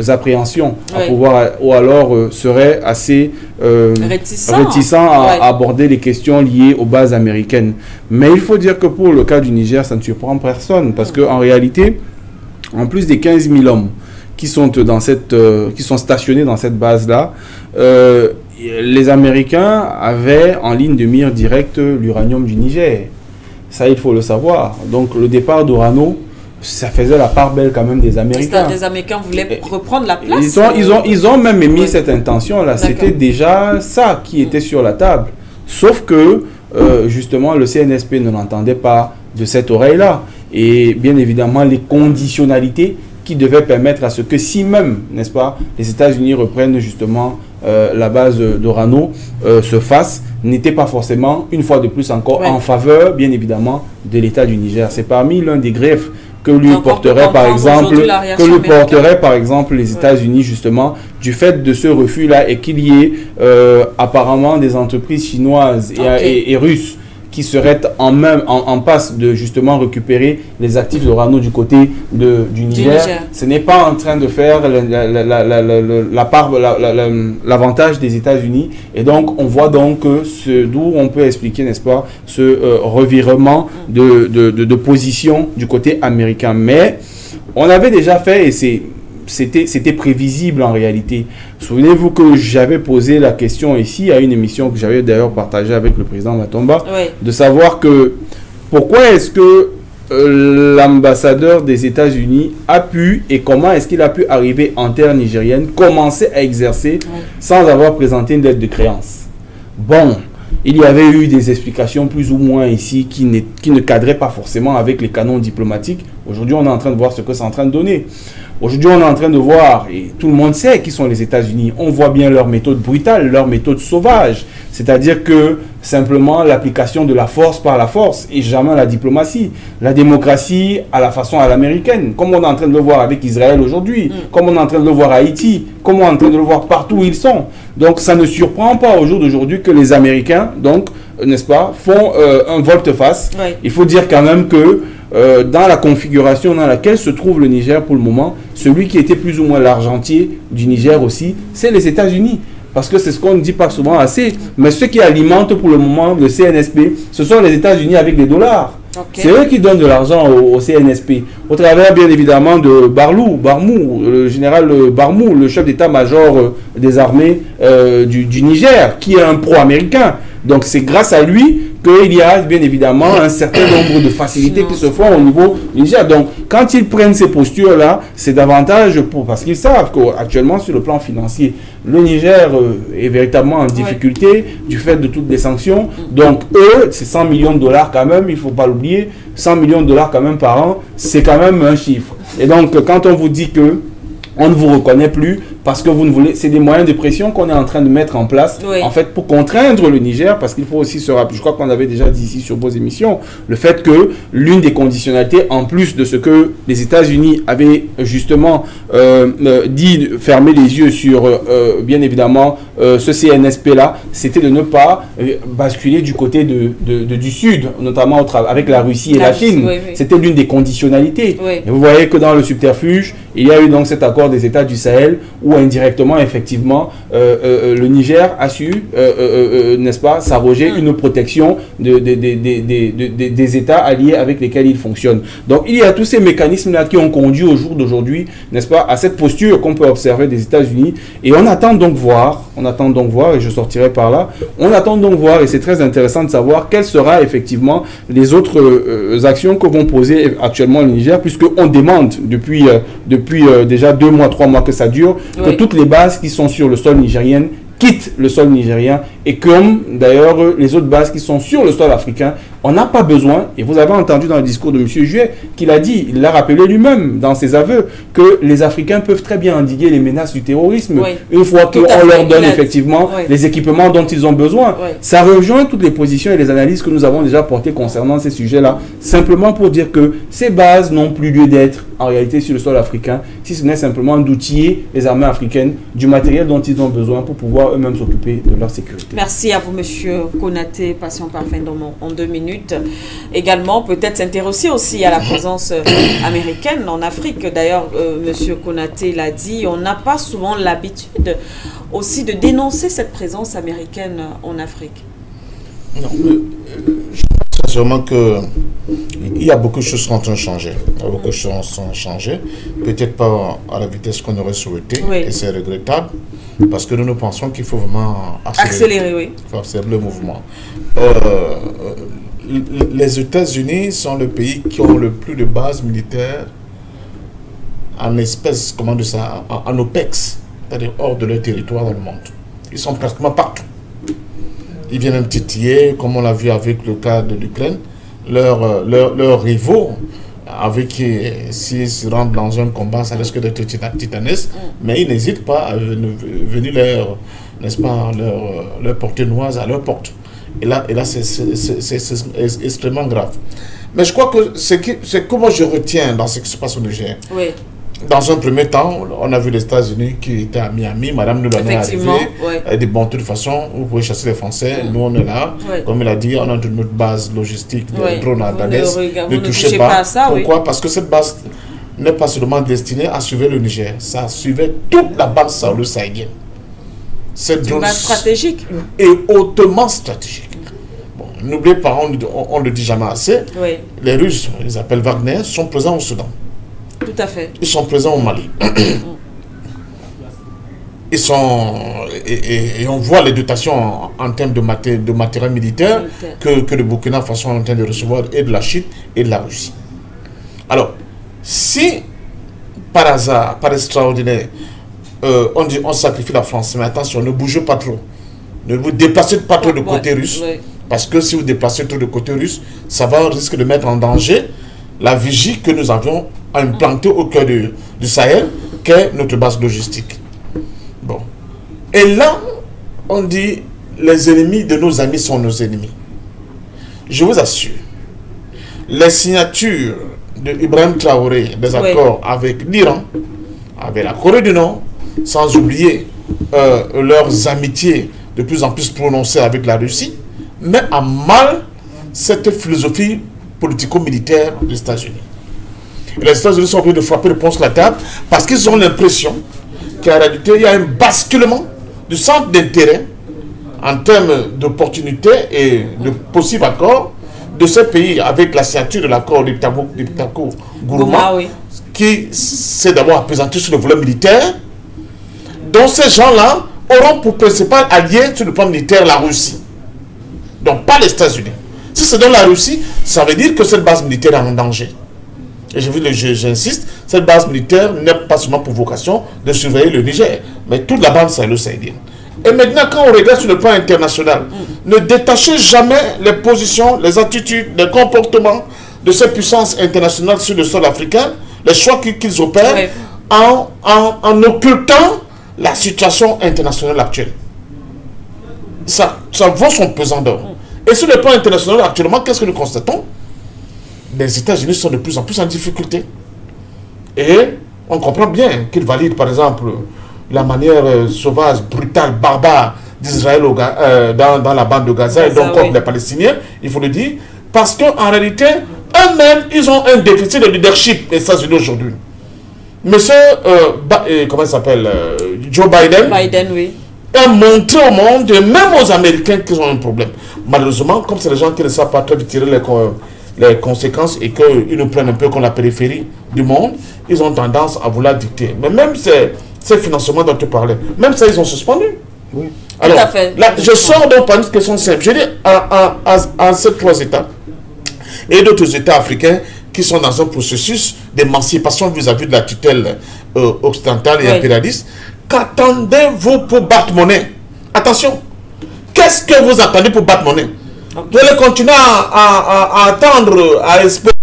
appréhensions à pouvoir, ou alors seraient assez réticents à aborder les questions liées aux bases américaines. Mais il faut dire que pour le cas du Niger, ça ne surprend personne, parce qu'en réalité, en plus des 15 000 hommes qui sont stationnés dans cette base-là, les Américains avaient en ligne de mire directe l'uranium du Niger. Ça, il faut le savoir. Donc, le départ d'Orano, ça faisait la part belle quand même des Américains. Les Américains voulaient reprendre la place. Ils ont même émis cette intention-là. C'était déjà ça qui était sur la table. Sauf que, justement, le CNSP ne l'entendait pas de cette oreille-là. Et bien évidemment, les conditionnalités qui devaient permettre à ce que si même, n'est-ce pas, les États-Unis reprennent justement la base d'Orano se fasse, n'était pas forcément, une fois de plus encore, en faveur, bien évidemment, de l'État du Niger. C'est parmi l'un des griefs que lui porterait par exemple les États-Unis justement du fait de ce refus-là et qu'il y ait apparemment des entreprises chinoises et russes qui seraient en passe de justement récupérer les actifs de du côté du Niger. Ce n'est pas en train de faire l'avantage des États-Unis. Et donc, on voit donc d'où on peut expliquer, n'est-ce pas, ce revirement de position du côté américain. Mais on avait déjà fait, et c'était prévisible en réalité. Souvenez-vous que j'avais posé la question ici à une émission que j'avais d'ailleurs partagée avec le président Matomba, de savoir que pourquoi est-ce que l'ambassadeur des États-Unis a pu et comment est-ce qu'il a pu arriver en terre nigérienne, commencer à exercer sans avoir présenté une lettre de créance. Bon, il y avait eu des explications plus ou moins ici qui ne cadraient pas forcément avec les canons diplomatiques. Aujourd'hui, on est en train de voir ce que c'est en train de donner. Aujourd'hui, on est en train de voir, et tout le monde sait qui sont les États-Unis, on voit bien leur méthode brutale, leur méthode sauvage. C'est-à-dire que simplement l'application de la force par la force et jamais la diplomatie. La démocratie à la façon à l'américaine, comme on est en train de le voir avec Israël aujourd'hui, comme on est en train de le voir à Haïti, comme on est en train de le voir partout où ils sont. Donc ça ne surprend pas au jour d'aujourd'hui que les Américains, donc, n'est-ce pas, font un volte-face. Il faut dire quand même que dans la configuration dans laquelle se trouve le Niger pour le moment, celui qui était plus ou moins l'argentier du Niger aussi, c'est les États-Unis. Parce que c'est ce qu'on ne dit pas souvent assez. Mais ceux qui alimentent pour le moment le CNSP, ce sont les États-Unis avec des dollars. C'est eux qui donnent de l'argent au CNSP. Au travers, bien évidemment, de Barmou, le général Barmou, le chef d'état-major des armées du Niger, qui est un pro-américain. Donc c'est grâce à lui qu'il y a bien évidemment un certain nombre de facilités qui se font au niveau du Niger. Donc quand ils prennent ces postures-là, c'est davantage parce qu'ils savent qu'actuellement sur le plan financier, le Niger est véritablement en difficulté du fait de toutes les sanctions. Donc eux, c'est 100 millions de dollars quand même, il ne faut pas l'oublier, 100 millions de dollars quand même par an, c'est quand même un chiffre. Et donc quand on vous dit que on ne vous reconnaît plus parce que vous ne voulez... C'est des moyens de pression qu'on est en train de mettre en place, en fait, pour contraindre le Niger, parce qu'il faut aussi se rappeler, je crois qu'on avait déjà dit ici sur vos émissions, le fait que l'une des conditionnalités, en plus de ce que les États-Unis avaient justement dit, fermer les yeux sur, bien évidemment, ce CNSP-là, c'était de ne pas basculer du côté du Sud, notamment avec la Russie et la Chine. C'était l'une des conditionnalités. Et vous voyez que dans le subterfuge, il y a eu donc cet accord des États du Sahel où indirectement, effectivement, le Niger a su, n'est-ce pas, s'arroger une protection des États alliés avec lesquels il fonctionne. Donc, il y a tous ces mécanismes-là qui ont conduit au jour d'aujourd'hui, n'est-ce pas, à cette posture qu'on peut observer des États-Unis. Et on attend donc voir, et je sortirai par là, on attend donc voir, et c'est très intéressant de savoir quelles seront effectivement les autres actions que vont poser actuellement le Niger, puisqu'on demande depuis déjà 2 mois, 3 mois que ça dure, que toutes les bases qui sont sur le sol nigérien quittent le sol nigérien, et comme d'ailleurs les autres bases qui sont sur le sol africain, on n'a pas besoin, et vous avez entendu dans le discours de M. Juet qu'il a dit, il l'a rappelé lui-même dans ses aveux, que les Africains peuvent très bien endiguer les menaces du terrorisme une fois qu'on leur donne effectivement les équipements dont ils ont besoin. Ça rejoint toutes les positions et les analyses que nous avons déjà portées concernant ces sujets-là, simplement pour dire que ces bases n'ont plus lieu d'être en réalité sur le sol africain, si ce n'est simplement d'outiller les armées africaines du matériel dont ils ont besoin pour pouvoir eux-mêmes s'occuper de leur sécurité. Merci à vous, Monsieur Konaté, patient parfait en 2 minutes. Également, peut-être s'intéresser aussi à la présence américaine en Afrique. D'ailleurs, Monsieur Konaté l'a dit, on n'a pas souvent l'habitude aussi de dénoncer cette présence américaine en Afrique. Non, je pense sincèrement qu'il y a beaucoup de choses qui sont en train de changer. Il y a beaucoup de choses qui sont en train de changer. Peut-être pas à la vitesse qu'on aurait souhaité, et c'est regrettable, parce que nous pensons qu'il faut vraiment accélérer le mouvement. Les États-Unis sont le pays qui ont le plus de bases militaires en espèces, comment dire ça, en OPEX, c'est-à-dire hors de leur territoire dans le monde. Ils sont pratiquement partout. Ils viennent même titiller, comme on l'a vu avec le cas de l'Ukraine, leurs rivaux, avec qui, s'ils se rendent dans un combat, ça risque d'être titanesque, mais ils n'hésitent pas à venir leur porter noise à leur porte. Et là c'est extrêmement grave. Mais je crois que c'est comment je retiens dans ce qui se passe au Niger. Oui. Dans un premier temps, on a vu les États-Unis qui étaient à Miami. Madame nous l'avait arrivé. Elle dit, bon, de toute façon, vous pouvez chasser les Français. Nous, on est là. Comme il a dit, on a notre base logistique de drone à Agadez. Ne touchez pas à ça. Pourquoi? Parce que cette base n'est pas seulement destinée à suivre le Niger. Ça suivait toute la base sahélo-sahélienne. C'est une base stratégique. Et hautement stratégique. Bon, n'oubliez pas, on ne le dit jamais assez. Les Russes, ils appellent Wagner, sont présents au Soudan. Tout à fait. Ils sont présents au Mali. Ils sont... Et on voit les dotations en termes de matériel militaire que le Burkina Faso est en train de recevoir et de la Chine et de la Russie. Alors, si par hasard, par extraordinaire, on dit on sacrifie la France, mais attention, ne bougez pas trop. Ne vous déplacez pas trop de côté russe. Parce que si vous déplacez trop de côté russe, ça va risquer de mettre en danger la vigie que nous avions implantée au cœur du Sahel, qu'est notre base logistique. Bon. Et là, on dit, les ennemis de nos amis sont nos ennemis. Je vous assure, les signatures de Ibrahim Traoré, des accords avec l'Iran, avec la Corée du Nord, sans oublier leurs amitiés de plus en plus prononcées avec la Russie, met à mal cette philosophie politico-militaire des États-Unis. Les États-Unis sont obligés de frapper le poing sur la table parce qu'ils ont l'impression qu'en réalité, il y a un basculement du centre d'intérêt en termes d'opportunités et de possibles accords de ces pays avec la signature de l'accord d'Iptako-Gourouma, qui s'est d'abord appesanti sur le volet militaire, dont ces gens-là auront pour principal allié sur le plan militaire la Russie. Donc pas les États-Unis. Si c'est dans la Russie, ça veut dire que cette base militaire est en danger. Et j'insiste, cette base militaire n'est pas seulement pour vocation de surveiller le Niger, mais toute la bande sahélo-sahélienne. Et maintenant, quand on regarde sur le plan international, ne détachez jamais les positions, les attitudes, les comportements de ces puissances internationales sur le sol africain, les choix qu'ils opèrent, en occultant la situation internationale actuelle. Ça vaut son pesant d'or. Et sur le plan international, actuellement, qu'est-ce que nous constatons? Les États-Unis sont de plus en plus en difficulté. Et on comprend bien qu'ils valident, par exemple, la manière sauvage, brutale, barbare d'Israël dans la bande de Gaza et donc contre les Palestiniens, il faut le dire, parce qu'en réalité, eux-mêmes, ils ont un déficit de leadership, les États-Unis aujourd'hui. Monsieur, comment il s'appelle, Joe Biden, a montré au monde, et même aux Américains, qu'ils ont un problème. Malheureusement, comme c'est les gens qui ne savent pas très vite tirer les conséquences et qu'ils nous prennent un peu comme la périphérie du monde, ils ont tendance à vouloir dicter. Mais même ces financements dont tu parlais, même ça, ils ont suspendu. Oui. Alors, là, je sors donc par une question simple. Je dis à ces trois États et d'autres États africains qui sont dans un processus d'émancipation vis-à-vis de la tutelle occidentale et impérialiste, qu'attendez-vous pour battre monnaie? Attention, qu'est-ce que vous attendez pour battre monnaie? Vous allez continuer à attendre, à espérer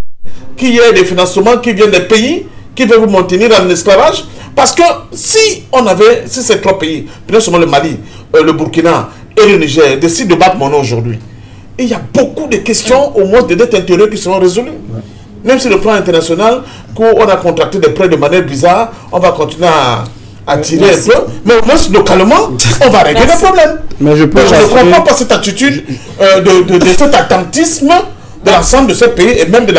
qu'il y ait des financements qui viennent des pays qui veulent vous maintenir en esclavage? Parce que si ces trois pays, non seulement le Mali, le Burkina et le Niger, décident de battre monnaie aujourd'hui, il y a beaucoup de questions, au moins de dettes intérieures qui seront résolues. Même sur le plan international, quand on a contracté des prêts de manière bizarre, on va continuer à tirer un peu, mais au moins localement, on va régler le problème. Mais je ne comprends pas cette attitude de cet attentisme de l'ensemble de ces pays et même de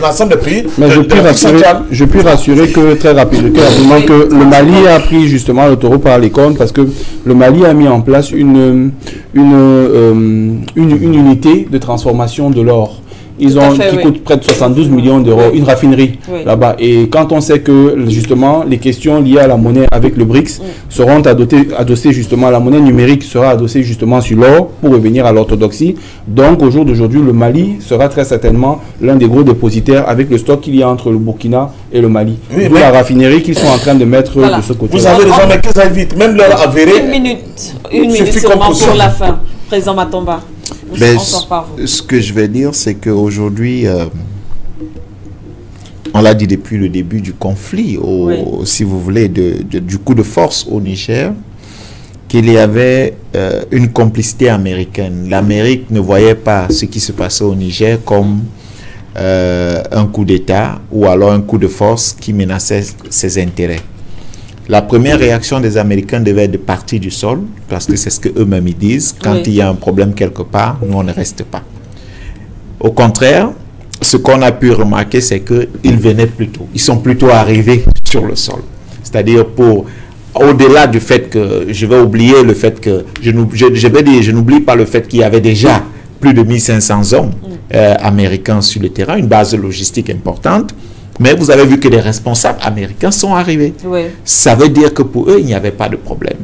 l'ensemble des pays. Mais je puis rassurer que très rapidement que le Mali a pris justement le taureau par les cornes parce que le Mali a mis en place une unité de transformation de l'or. Qui coûte près de 72 millions d'euros, une raffinerie là-bas. Et quand on sait que justement les questions liées à la monnaie avec le BRICS seront adossées justement, la monnaie numérique sera adossée justement sur l'or pour revenir à l'orthodoxie. Donc au jour d'aujourd'hui, le Mali sera très certainement l'un des gros dépositaires avec le stock qu'il y a entre le Burkina et le Mali. Oui, la raffinerie qu'ils sont en train de mettre de ce côté. Vous avez raison, mais que ça vite, même l'heure avérée. Une minute seulement pour la fin. Président Matomba. Ce que je vais dire, c'est qu'aujourd'hui, on l'a dit depuis le début du conflit, si vous voulez, du coup de force au Niger, qu'il y avait une complicité américaine. L'Amérique ne voyait pas ce qui se passait au Niger comme un coup d'État ou alors un coup de force qui menaçait ses intérêts. La première réaction des Américains devait être de partir du sol, parce que c'est ce qu'eux-mêmes ils disent. Quand il y a un problème quelque part, nous, on ne reste pas. Au contraire, ce qu'on a pu remarquer, c'est qu'ils venaient plus tôt. Ils sont plutôt arrivés sur le sol. C'est-à-dire au-delà du fait que, je vais oublier le fait que, je n'oublie pas le fait qu'il y avait déjà plus de 1500 hommes américains sur le terrain, une base logistique importante. Mais vous avez vu que les responsables américains sont arrivés. Oui. Ça veut dire que pour eux, il n'y avait pas de problème.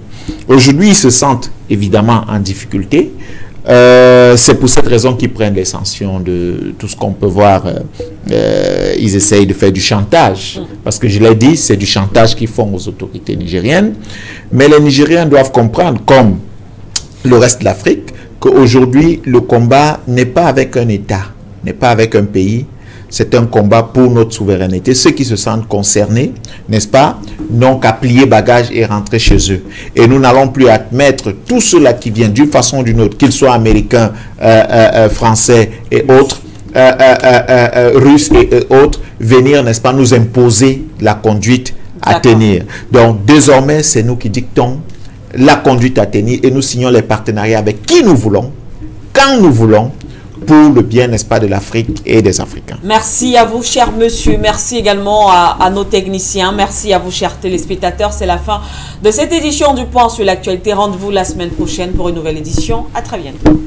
Aujourd'hui, ils se sentent évidemment en difficulté. C'est pour cette raison qu'ils prennent les sanctions de tout ce qu'on peut voir. Ils essayent de faire du chantage. Parce que je l'ai dit, c'est du chantage qu'ils font aux autorités nigériennes. Mais les Nigériens doivent comprendre, comme le reste de l'Afrique, qu'aujourd'hui, le combat n'est pas avec un État, n'est pas avec un pays. C'est un combat pour notre souveraineté. Ceux qui se sentent concernés, n'est-ce pas, n'ont qu'à plier bagages et rentrer chez eux. Et nous n'allons plus admettre tous ceux-là qui viennent d'une façon ou d'une autre, qu'ils soient américains, français et autres, russes et autres, venir, n'est-ce pas, nous imposer la conduite à tenir. Donc, désormais, c'est nous qui dictons la conduite à tenir et nous signons les partenariats avec qui nous voulons, quand nous voulons, pour le bien, n'est-ce pas, de l'Afrique et des Africains. Merci à vous, cher monsieur. Merci également à nos techniciens. Merci à vous, chers téléspectateurs. C'est la fin de cette édition du Point sur l'actualité. Rendez-vous la semaine prochaine pour une nouvelle édition. À très bientôt.